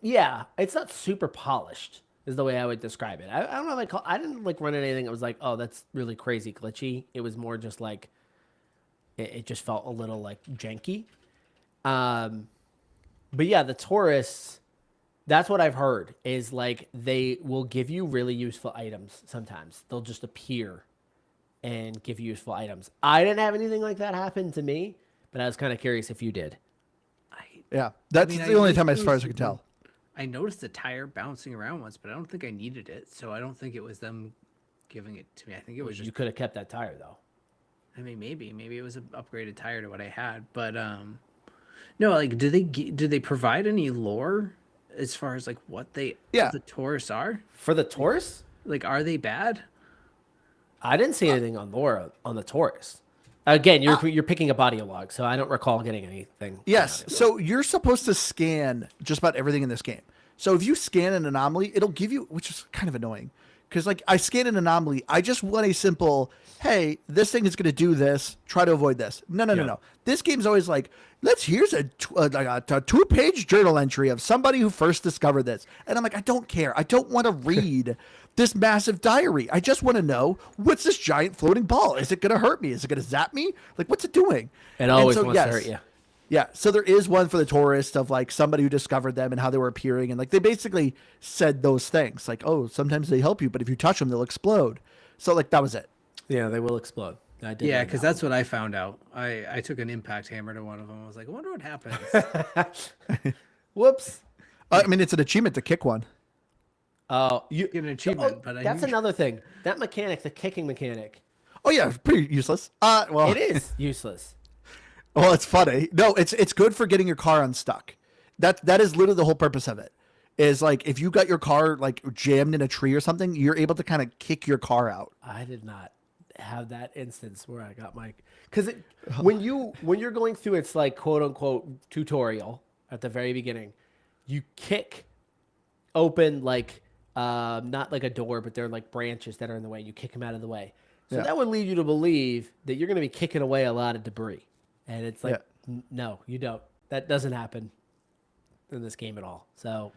Yeah, it's not super polished, is the way I would describe it. I don't know if I didn't like run into anything that was like, oh, that's really crazy glitchy. It was more just like, it just felt a little like janky. But yeah, the tourists, that's what I've heard, is like they will give you really useful items sometimes. They'll just appear and give you useful items. I didn't have anything like that happen to me, but I was kind of curious if you did. Yeah, that's the only time, as far as I can tell. I noticed the tire bouncing around once, but I don't think I needed it. So I don't think it was them giving it to me. I think it was just. You could have kept that tire though. I mean, maybe it was an upgraded tire to what I had, but no. Like, do they provide any lore as far as like what the tourists are? For the tourists? Like, are they bad? I didn't see anything on lore on the tourists. Again, you're picking a audio log, so I don't recall getting anything. Yes, so you're supposed to scan just about everything in this game. So if you scan an anomaly, it'll give you, which is kind of annoying, because like I scan an anomaly, I just want a simple, hey, this thing is going to do this, try to avoid this. No. This game's always like, here's a 2-page journal entry of somebody who first discovered this. And I'm like, I don't care. I don't want to read this massive diary. I just want to know, what's this giant floating ball? Is it going to hurt me? Is it going to zap me? Like, what's it doing? It always wants to hurt you. Yeah, so there is one for the tourist of like somebody who discovered them and how they were appearing. And like they basically said those things like, oh, sometimes they help you, but if you touch them, they'll explode. So like that was it. Yeah, they will explode. I did. Yeah, because that's what I found out. I took an impact hammer to one of them. I was like, I wonder what happens. Whoops. I mean, it's an achievement to kick one. Oh, you get an achievement, but that's another thing. That mechanic, the kicking mechanic. Oh yeah, pretty useless. Well, it is useless. Well, it's funny. No, it's good for getting your car unstuck. That is literally the whole purpose of it. Is like if you got your car like jammed in a tree or something, you're able to kind of kick your car out. I did not have that instance where I got my because when you're going through its like quote unquote tutorial at the very beginning, you kick open like not like a door, but they're like branches that are in the way. You kick them out of the way. So that would lead you to believe that you're going to be kicking away a lot of debris. And it's like, no, you don't. That doesn't happen in this game at all. So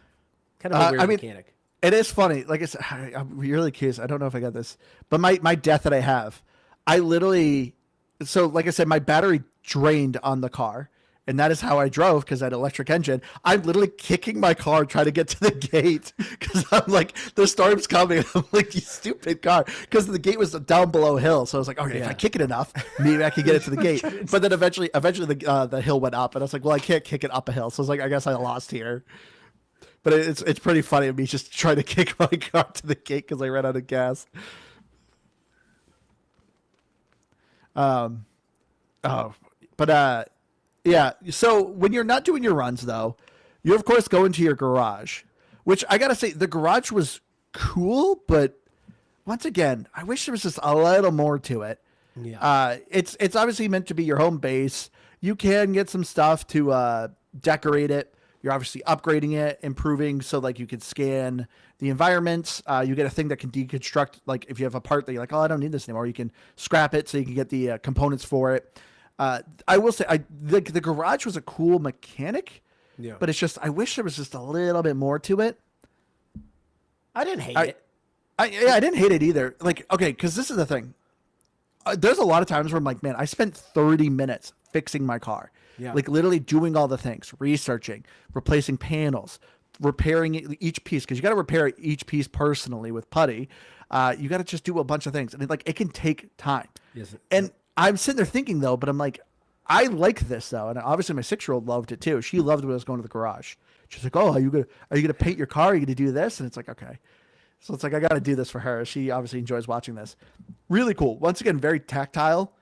kind of a weird mechanic. It is funny. Like I said, I'm really curious. I don't know if I got this, but my death that I have, I literally, so like I said, my battery drained on the car. And that is how I drove because I had an electric engine. I'm literally kicking my car trying to get to the gate because I'm like, the storm's coming. I'm like, you stupid car. Because the gate was down below hill. So I was like, okay, if I kick it enough, maybe I can get it to the gate. But then eventually the hill went up. And I was like, well, I can't kick it up a hill. So I was like, I guess I lost here. But it's pretty funny of me just trying to kick my car to the gate because I ran out of gas. Yeah, so when you're not doing your runs, though, you, of course, go into your garage, which I got to say, the garage was cool, but once again, I wish there was just a little more to it. Yeah. It's obviously meant to be your home base. You can get some stuff to decorate it. You're obviously upgrading it, improving so like you can scan the environments. You get a thing that can deconstruct, like if you have a part that you're like, oh, I don't need this anymore, you can scrap it so you can get the components for it. I will say the garage was a cool mechanic, but it's just I wish there was just a little bit more to it. I didn't hate it. I didn't hate it either. Like, okay, because this is the thing. there's a lot of times where I'm like, man, I spent 30 minutes fixing my car. Yeah. Like literally doing all the things, researching, replacing panels, repairing each piece, because you got to repair each piece personally with putty. You got to just do a bunch of things, and it can take time. Yes. And I'm sitting there thinking though, but I'm like, I like this though, and obviously my 6-year-old loved it too. She loved when I was going to the garage. She's like, "Oh, are you gonna paint your car? Are you gonna do this?" And it's like, okay. So it's like I got to do this for her. She obviously enjoys watching this. Really cool. Once again, very tactile.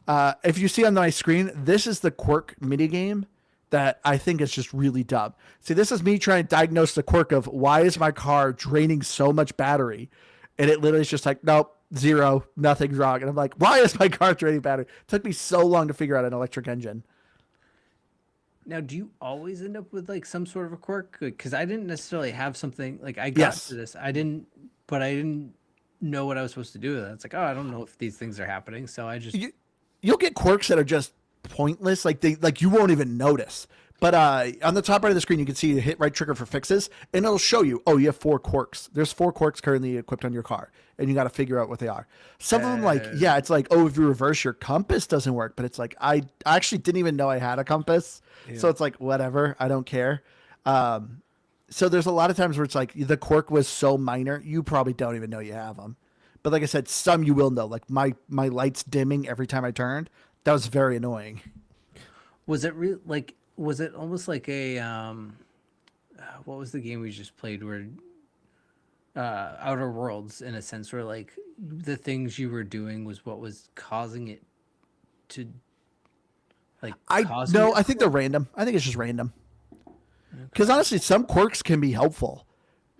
If you see on my screen, this is the quirk mini game that I think is just really dumb. See, this is me trying to diagnose the quirk of why is my car draining so much battery, and it literally is just like, nope, zero, nothing's wrong. And I'm like, why is my car draining battery? It took me so long to figure out an electric engine. Now, do you always end up with like some sort of a quirk? Because I didn't necessarily have something like I got Yes. to this. I didn't know what I was supposed to do with it. It's like, oh, I don't know if these things are happening. So I just You'll get quirks that are just pointless, like you won't even notice. But on the top right of the screen, you can see you hit right trigger for fixes, and it'll show you, oh, you have 4 quirks. There's 4 quirks currently equipped on your car, and you got to figure out what they are. Some of them, like, yeah, it's like, oh, if you reverse your compass doesn't work, but it's like I actually didn't even know I had a compass, so it's like whatever, I don't care. So there's a lot of times where it's like the quirk was so minor, you probably don't even know you have them. But like I said, some you will know. Like my lights dimming every time I turned, that was very annoying. was it real like was it almost like a what was the game we just played where Outer Worlds, in a sense, where like the things you were doing was what was causing it to like I causing think they're random. I think it's just random. Because honestly, some quirks can be helpful.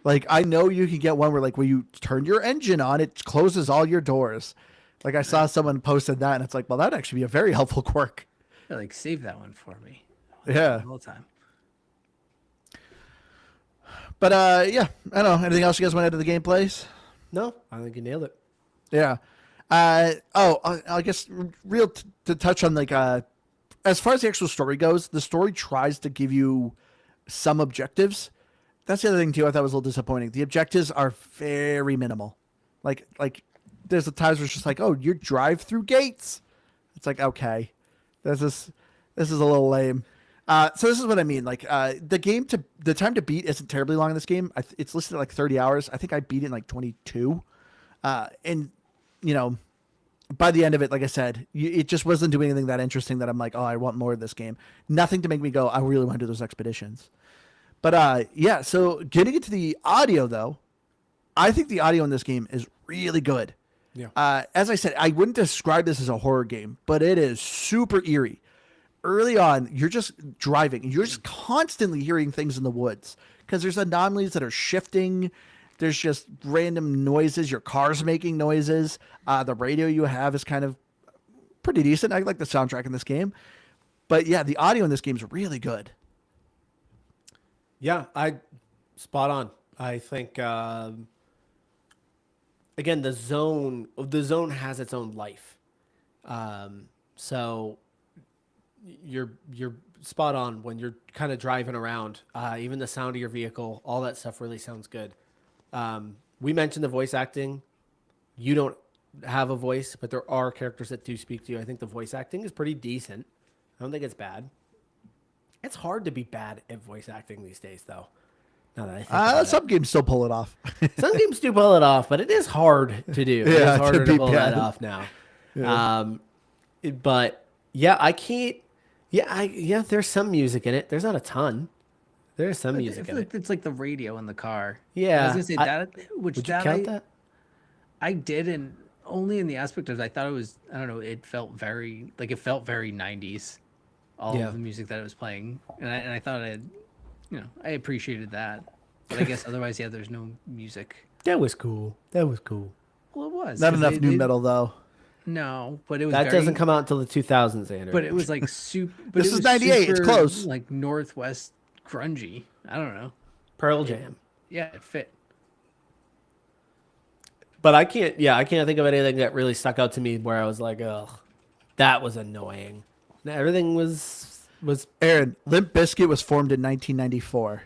Like I know you can get one where like when you turn your engine on, it closes all your doors. Like I saw someone posted that, and it's like, well, that'd actually be a very helpful quirk. Yeah, like save that one for me. Yeah. All the time. But yeah, I don't know. Anything else you guys want to add to the gameplays? No, I think you nailed it. Yeah. I guess to touch on like as far as the actual story goes, the story tries to give you some objectives. That's the other thing too. I thought was a little disappointing. The objectives are very minimal. Like there's the times where it's just like, oh, you drive through gates. It's like, okay, this is a little lame. So this is what I mean. Like the time to beat isn't terribly long in this game. It's listed at like 30 hours. I think I beat it in like 22. And you know, by the end of it, like I said, it just wasn't doing anything that interesting that I'm like, oh, I want more of this game. Nothing to make me go, I really want to do those expeditions. But yeah, so getting into the audio though, I think the audio in this game is really good. Yeah. As I said, I wouldn't describe this as a horror game, but it is super eerie. Early on, you're just driving and you're just constantly hearing things in the woods because there's anomalies that are shifting. There's just random noises. Your car's making noises. The radio you have is kind of pretty decent. I like the soundtrack in this game. But yeah, the audio in this game is really good. Yeah, spot on. I think again the zone has its own life. So you're spot on when you're kind of driving around. Even the sound of your vehicle, all that stuff really sounds good. We mentioned the voice acting. You don't have a voice, but there are characters that do speak to you. I think the voice acting is pretty decent. I don't think it's bad. It's hard to be bad at voice acting these days, though. Now that I think about Some games still pull it off. Some games do pull it off, but it is hard to do. Yeah, It's harder to be to pull that bad. off now. Yeah. But yeah, I can't. Yeah, there's some music in it. There's not a ton. There's some I music feel in like it. it's like the radio in the car. Yeah, I was gonna say that, which Would you that count that? I did, and only in the aspect of I thought it was, I don't know, it felt very 90s. All Yeah. of the music that it was playing, and I thought I appreciated that. But I guess otherwise, yeah, there's no music. That was cool. That was cool. Well, it was Not 'cause enough new metal though. No, but it was That very, doesn't come out until the 2000s, Andrew. But it was like super. But This it is was 98, it's super, close. Like Northwest grungy. I don't know. Pearl Jam. Yeah, it fit. But I can't think of anything that really stuck out to me where I was like, ugh, that was annoying. Everything was Aaron, Limp Bizkit was formed in 1994.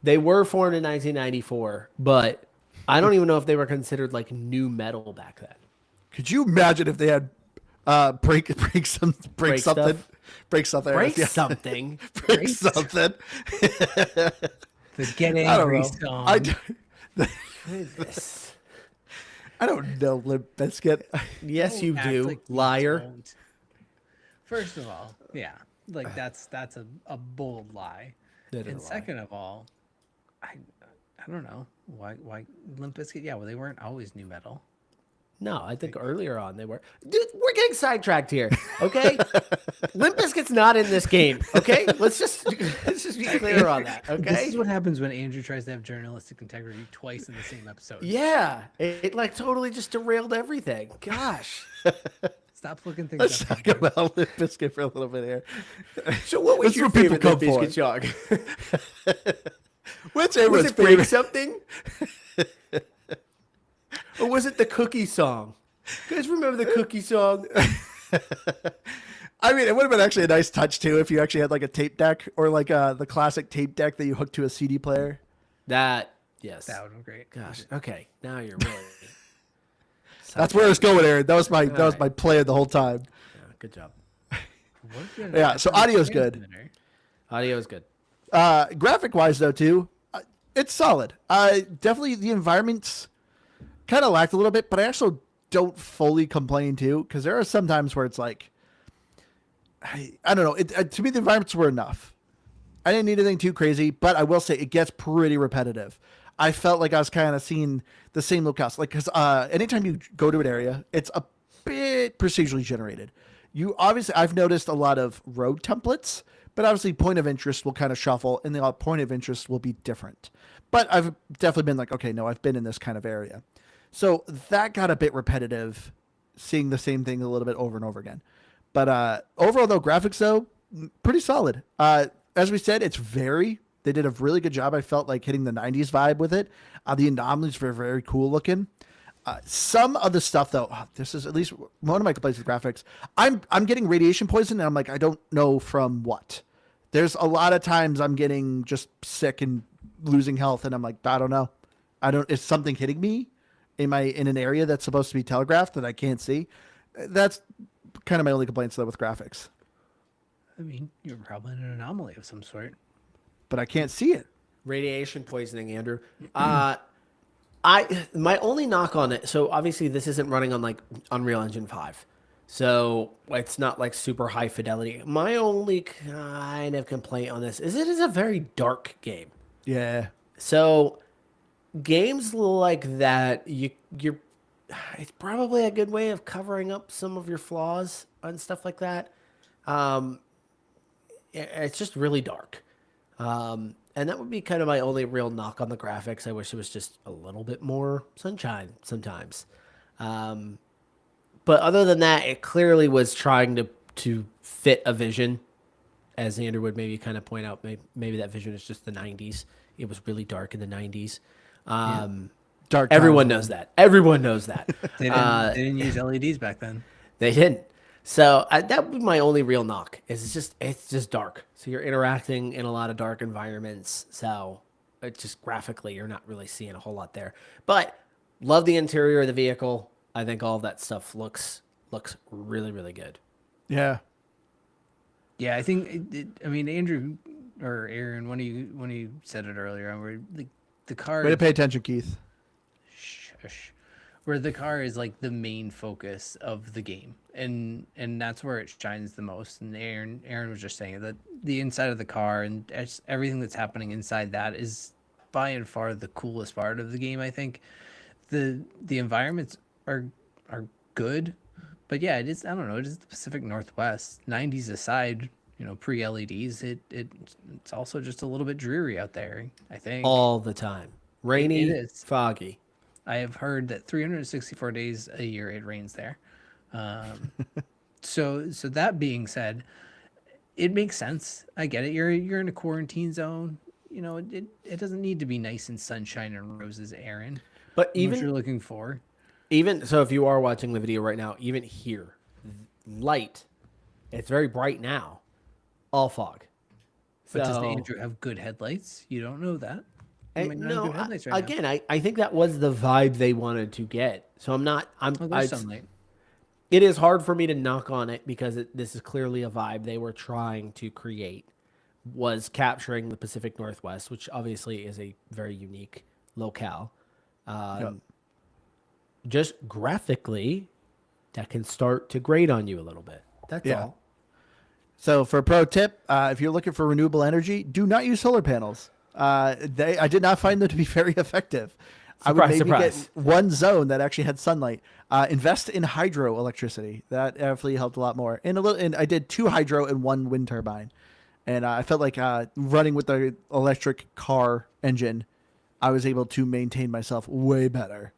they were formed in 1994, but I don't even know if they were considered like new metal back then. Could you imagine if they had Break something. Break stuff. Break something. Break Yeah. something. Break something. The Get I don't Angry know. song. What is this? I don't know Limp Bizkit. Yes, Don't you act do, like you liar. don't. First of all, yeah, like that's a bold lie. That is And a lie. second of all, I don't know why Limp Bizkit. Yeah, well, they weren't always new metal. No, I think earlier on they were. Dude, we're getting sidetracked here. Okay, Limp Bizkit's not in this game. Okay, let's just be clear on that. This Okay. is what happens when Andrew tries to have journalistic integrity twice in the same episode. Yeah, it like totally just derailed everything. Gosh. Stop looking things Let's up. talk about Limp Bizkit for a little bit here. So, what was That's your what people favorite Limp come for. Bizkit song? What's Was everyone's it Break favorite? Something? Or was it the Cookie song? You guys remember the Cookie song? I mean, it would have been actually a nice touch too if you actually had like a tape deck or like the classic tape deck that you hook to a CD player. That, yes. That would be great. Gosh, okay. Now you're really. That's where it's going, Aaron. That was my Alright. plan the whole time. Yeah, good job. What if you had Yeah, a so audio's good. transmitter? Audio is good. Graphic wise though too, it's solid. Definitely the environments kind of lacked a little bit, but I also don't fully complain too because there are some times where it's like, I don't know. To me, the environments were enough. I didn't need anything too crazy, but I will say it gets pretty repetitive. I felt like I was kind of seeing the same locales, like because anytime you go to an area, it's a bit procedurally generated. You obviously, I've noticed a lot of road templates, but obviously point of interest will kind of shuffle, and the point of interest will be different. But I've definitely been like, okay, no, I've been in this kind of area, so that got a bit repetitive, seeing the same thing a little bit over and over again. But overall, though, graphics though pretty solid. As we said, they did a really good job. I felt like hitting the 90s vibe with it. The anomalies were very cool looking. Some of the stuff though, this is at least one of my complaints with graphics. I'm getting radiation poison and I'm like, I don't know from what. There's a lot of times I'm getting just sick and losing health and I'm like, I don't know. Is something hitting me? Am I in an area that's supposed to be telegraphed that I can't see? That's kind of my only complaints though with graphics, I mean, you're probably in an anomaly of some sort. but I can't see it. Radiation poisoning, Andrew. My only knock on it. So obviously this isn't running on like Unreal Engine 5, so it's not like super high fidelity. My only kind of complaint on this is it is a very dark game. Yeah. So games like that, you're it's probably a good way of covering up some of your flaws and stuff like that. It's just really dark. And that would be kind of my only real knock on the graphics. I wish it was just a little bit more sunshine sometimes. But other than that, it clearly was trying to fit a vision, as Andrew would maybe kind of point out. Maybe that vision is just the 90s. It was really dark in the 90s. Dark. Everyone times. knows that. Everyone knows that. They didn't use LEDs back then. They didn't. So that would be my only real knock. Is it's just dark. So you're interacting in a lot of dark environments. So it's just graphically, you're not really seeing a whole lot there. But love the interior of the vehicle. I think all of that stuff looks really, really good. Yeah. Yeah, I think. I mean, Andrew or Aaron, when you said it earlier, where the car. Way to pay attention, Keith. Shush. Where the car is like the main focus of the game, and that's where it shines the most. And Aaron was just saying that the inside of the car and everything that's happening inside that is by and far the coolest part of the game. I think the environments are good, but yeah, it is. I don't know. It is the Pacific Northwest. 90s aside, pre LEDs, it's also just a little bit dreary out there. I think All the time. Rainy, It is. foggy. I have heard that 364 days a year it rains there. So that being said, it makes sense. I get it. You're in a quarantine zone. It doesn't need to be nice and sunshine and roses, Aaron. But What even you're looking for. Even so, if you are watching the video right now, even here, light, it's very bright now, all fog. But does So- Andrew have good headlights? You don't know that. I- He might not have no, good headlights right now. again, I think that was the vibe they wanted to get. So I'm not. Oh, there's sunlight. it is hard for me to knock on it because this is clearly a vibe they were trying to create, was capturing the Pacific Northwest, which obviously is a very unique locale. Yep. Just graphically, that can start to grate on you a little bit. That's Yeah. all. So for a pro tip, if you're looking for renewable energy, do not use solar panels. I did not find them to be very effective. I would Surprise, maybe surprise. get one zone that actually had sunlight. Invest in hydro electricity. That definitely helped a lot more. And I did 2 hydro and 1 wind turbine, and I felt like running with the electric car engine, I was able to maintain myself way better.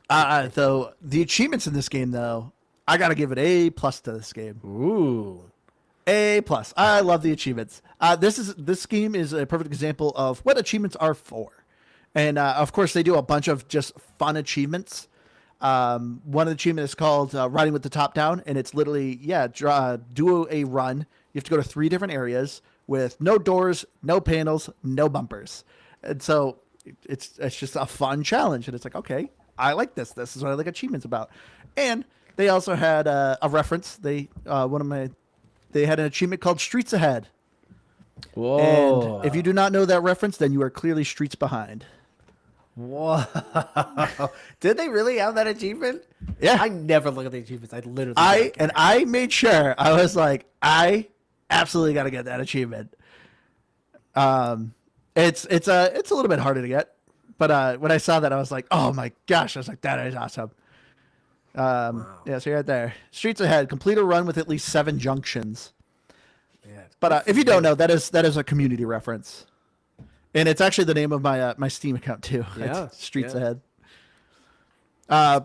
Though the achievements in this game, though, I gotta give it A+ to this game. Ooh. A+. I love the achievements. This game is a perfect example of what achievements are for, and of course they do a bunch of just fun achievements. One of the achievements is called riding with the top down, and it's literally do a run. You have to go to 3 different areas with no doors, no panels, no bumpers, and so it's just a fun challenge. And it's like, okay, I like this. This is what I like achievements about. And they also had a reference. They had an achievement called Streets Ahead. Whoa. And if you do not know that reference, then you are clearly streets behind. Whoa. Did they really have that achievement? Yeah. I never look at the achievements. I literally I made sure. I was like, I absolutely got to get that achievement. It's a little bit harder to get, but when I saw that, I was like, oh my gosh! I was like, that is awesome. Yeah, so you're right there. Streets Ahead. Complete a run with at least 7 junctions. Yeah. But if you don't know, that is a community reference, and it's actually the name of my Steam account too. Yeah, It's Streets yeah. Ahead.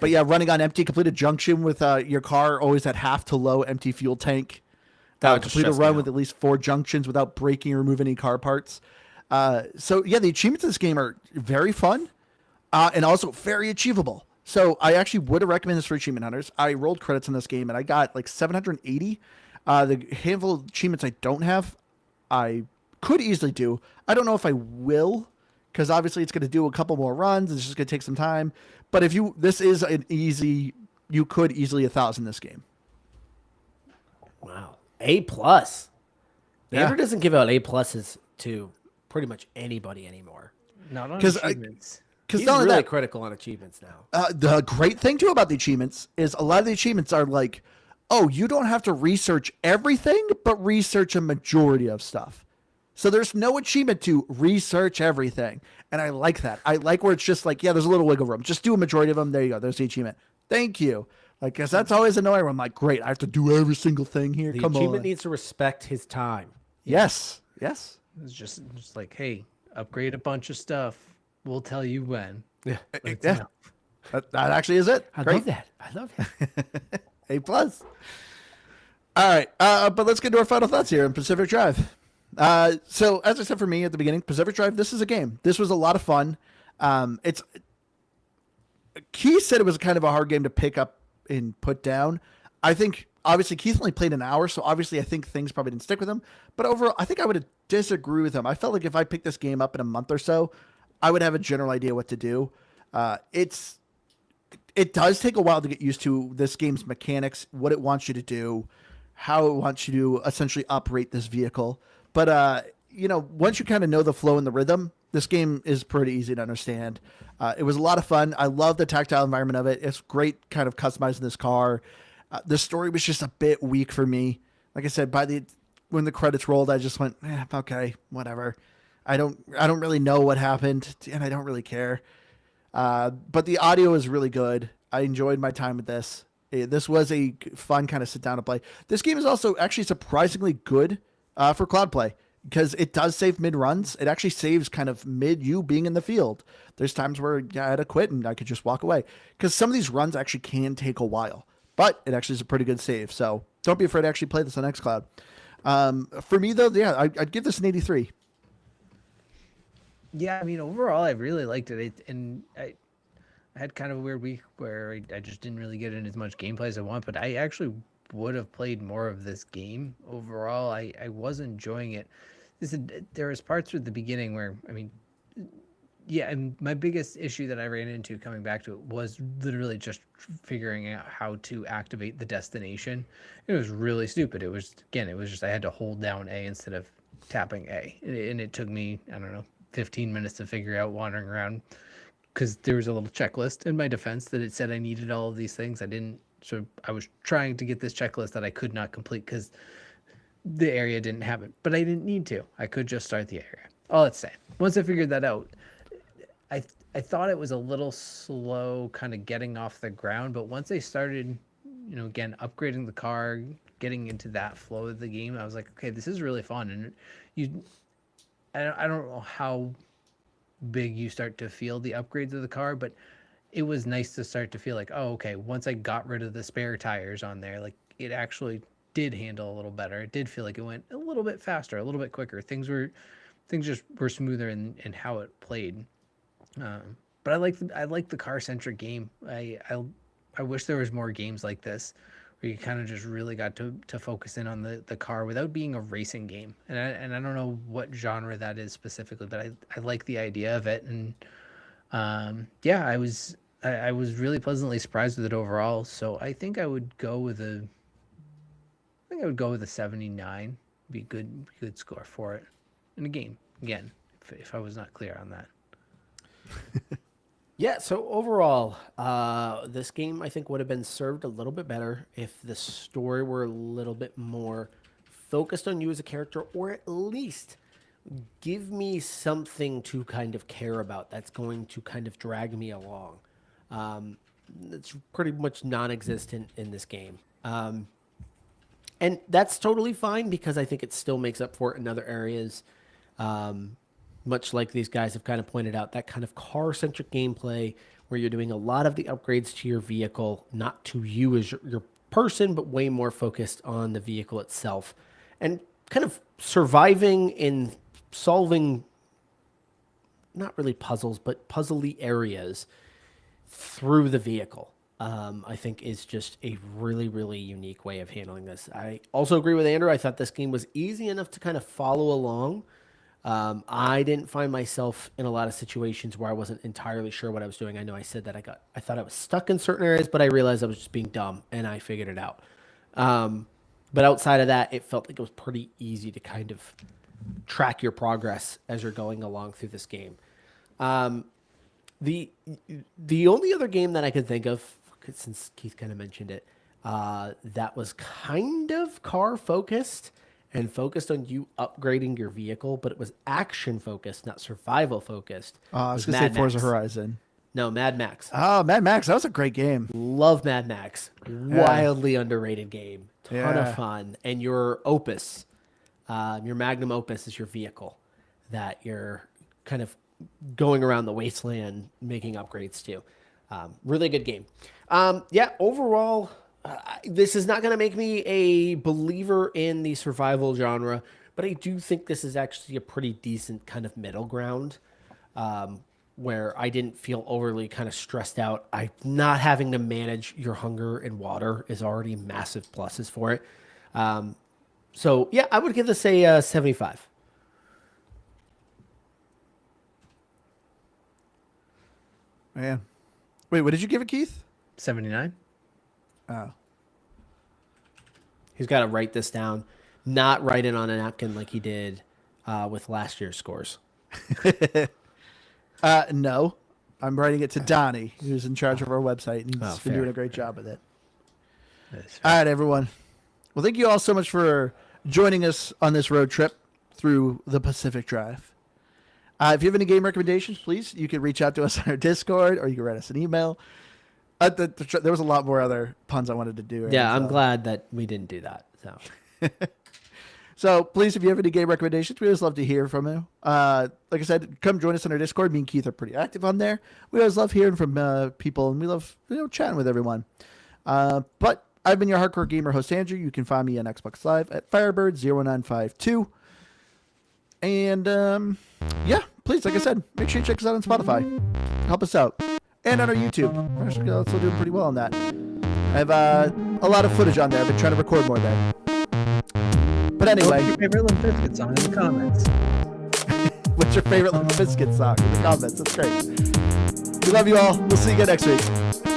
But yeah, running on empty. Complete a junction with your car always at half to low empty fuel tank. That would Complete a stress me run out. with at least 4 junctions without breaking or removing any car parts. So yeah, the achievements in this game are very fun, and also very achievable. So I actually would recommend this for achievement hunters. I rolled credits in this game and I got like 780. The handful of achievements I don't have, I could easily do. I don't know if I will, because obviously it's going to do a couple more runs. It's just going to take some time. But this is an easy, you could easily 1,000 this game. Wow. A+. Yeah. Andrew doesn't give out A+s to pretty much anybody anymore. Not on 'Cause achievements. Because He's not only really that, critical on achievements now. the great thing too about the achievements is a lot of the achievements are like, oh, you don't have to research everything, but research a majority of stuff. So there's no achievement to research everything. And I like that. I like where it's just like, yeah, there's a little wiggle room. Just do a majority of them. There you go. There's the achievement. Thank you. Like, cause that's always annoying. I'm like, great. I have to do every single thing here. The Come achievement on. needs to respect his time. Yes. Yes. It's just like, hey, upgrade a bunch of stuff. We'll tell you when. Yeah. It's Yeah. enough. That actually is it. I Great. love that. I love that. A+. All right, but let's get to our final thoughts here on Pacific Drive. So, as I said for me at the beginning, Pacific Drive, this is a game. This was a lot of fun. Keith said it was kind of a hard game to pick up and put down. I think, obviously, Keith only played an hour, so obviously I think things probably didn't stick with him. But overall, I think I would disagree with him. I felt like if I picked this game up in a month or so, I would have a general idea what to do. It does take a while to get used to this game's mechanics, what it wants you to do, how it wants you to essentially operate this vehicle. But, once you kind of know the flow and the rhythm, this game is pretty easy to understand. It was a lot of fun. I love the tactile environment of it. It's great kind of customizing this car. The story was just a bit weak for me. Like I said, when the credits rolled, I just went, okay, whatever. I don't really know what happened, and I don't really care. But the audio is really good. I enjoyed my time with this. This was a fun kind of sit down and play. This game is also actually surprisingly good for cloud play because it does save mid runs. It actually saves kind of mid you being in the field. There's times where I had to quit and I could just walk away because some of these runs actually can take a while, but it actually is a pretty good save. So don't be afraid to actually play this on xCloud. For me though, yeah, I'd give this an 83. Yeah, I mean, overall, I really liked it. I had kind of a weird week where I just didn't really get in as much gameplay as I want, but I actually would have played more of this game. Overall, I was enjoying it. There was parts at the beginning where, I mean, yeah, and my biggest issue that I ran into coming back to it was literally just figuring out how to activate the destination. It was really stupid. It was just I had to hold down A instead of tapping A, and it took me, I don't know, 15 minutes to figure out wandering around, because there was a little checklist in my defense that it said I needed all of these things. I didn't, so I was trying to get this checklist that I could not complete because the area didn't have it, but I didn't need to. I could just start the area. All it's saying. Once I figured that out, I thought it was a little slow kind of getting off the ground, but once I started, again, upgrading the car, getting into that flow of the game, I was like, okay, this is really fun. And I don't know how big you start to feel the upgrades of the car, but it was nice to start to feel like, oh, okay, once I got rid of the spare tires on there, like it actually did handle a little better. It did feel like it went a little bit faster, a little bit quicker. Things just were smoother in how it played. But I like the car centric game. I wish there was more games like this where you kind of just really got to focus in on the car without being a racing game. And I don't know what genre that is specifically, but I like the idea of it. And yeah, I was really pleasantly surprised with it overall. So I think I would go with a 79. Be good score for it in a game. Again, if I was not clear on that. Yeah, so overall, this game I think would have been served a little bit better if the story were a little bit more focused on you as a character, or at least give me something to kind of care about that's going to kind of drag me along. It's pretty much non-existent in this game. And that's totally fine because I think it still makes up for it in other areas. Much like these guys have kind of pointed out, that kind of car-centric gameplay where you're doing a lot of the upgrades to your vehicle, not to you as your person, but way more focused on the vehicle itself. And kind of surviving in solving, not really puzzles, but puzzly areas through the vehicle. I think is just a really, really unique way of handling this. I also agree with Andrew. I thought this game was easy enough to kind of follow along. I didn't find myself in a lot of situations where I wasn't entirely sure what I was doing. I know I said that I thought I was stuck in certain areas, but I realized I was just being dumb and I figured it out. But outside of that, it felt like it was pretty easy to kind of track your progress as you're going along through this game. The only other game that I could think of, since Keith kind of mentioned it, that was kind of car focused and focused on you upgrading your vehicle, but it was action focused, not survival focused. I was going to say Forza Horizon. No, Mad Max. Oh, Mad Max. That was a great game. Love Mad Max. Wildly underrated game. Ton of fun. And your Opus, your Magnum Opus is your vehicle that you're kind of going around the wasteland making upgrades to. Really good game. Yeah, overall, this is not going to make me a believer in the survival genre, but I do think this is actually a pretty decent kind of middle ground, where I didn't feel overly kind of stressed out. Not having to manage your hunger and water is already massive pluses for it. So yeah, I would give this a 75. Man. Wait, what did you give it, Keith? 79. Oh. He's got to write this down, not write it on a napkin like he did with last year's scores. No, I'm writing it to Donnie, who's in charge of our website, and he's been doing a great job with it. All right, everyone. Well, thank you all so much for joining us on this road trip through the Pacific Drive. If you have any game recommendations, please, you can reach out to us on our Discord, or you can write us an email. There was a lot more other puns I wanted to do. Yeah, I'm glad that we didn't do that. So please, if you have any game recommendations, we always love to hear from you. Like I said, come join us on our Discord. Me and Keith are pretty active on there. We always love hearing from people, and we love chatting with everyone. But I've been your hardcore gamer host, Andrew. You can find me on Xbox Live at Firebird0952. And yeah, please, like I said, make sure you check us out on Spotify. Help us out. And on our YouTube. We're actually also doing pretty well on that. I have a lot of footage on there. I've been trying to record more there. But anyway. Your favorite Limp Bizkit song in the comments. what's your favorite Limp Bizkit song in the comments. That's great. We love you all. We'll see you again next week.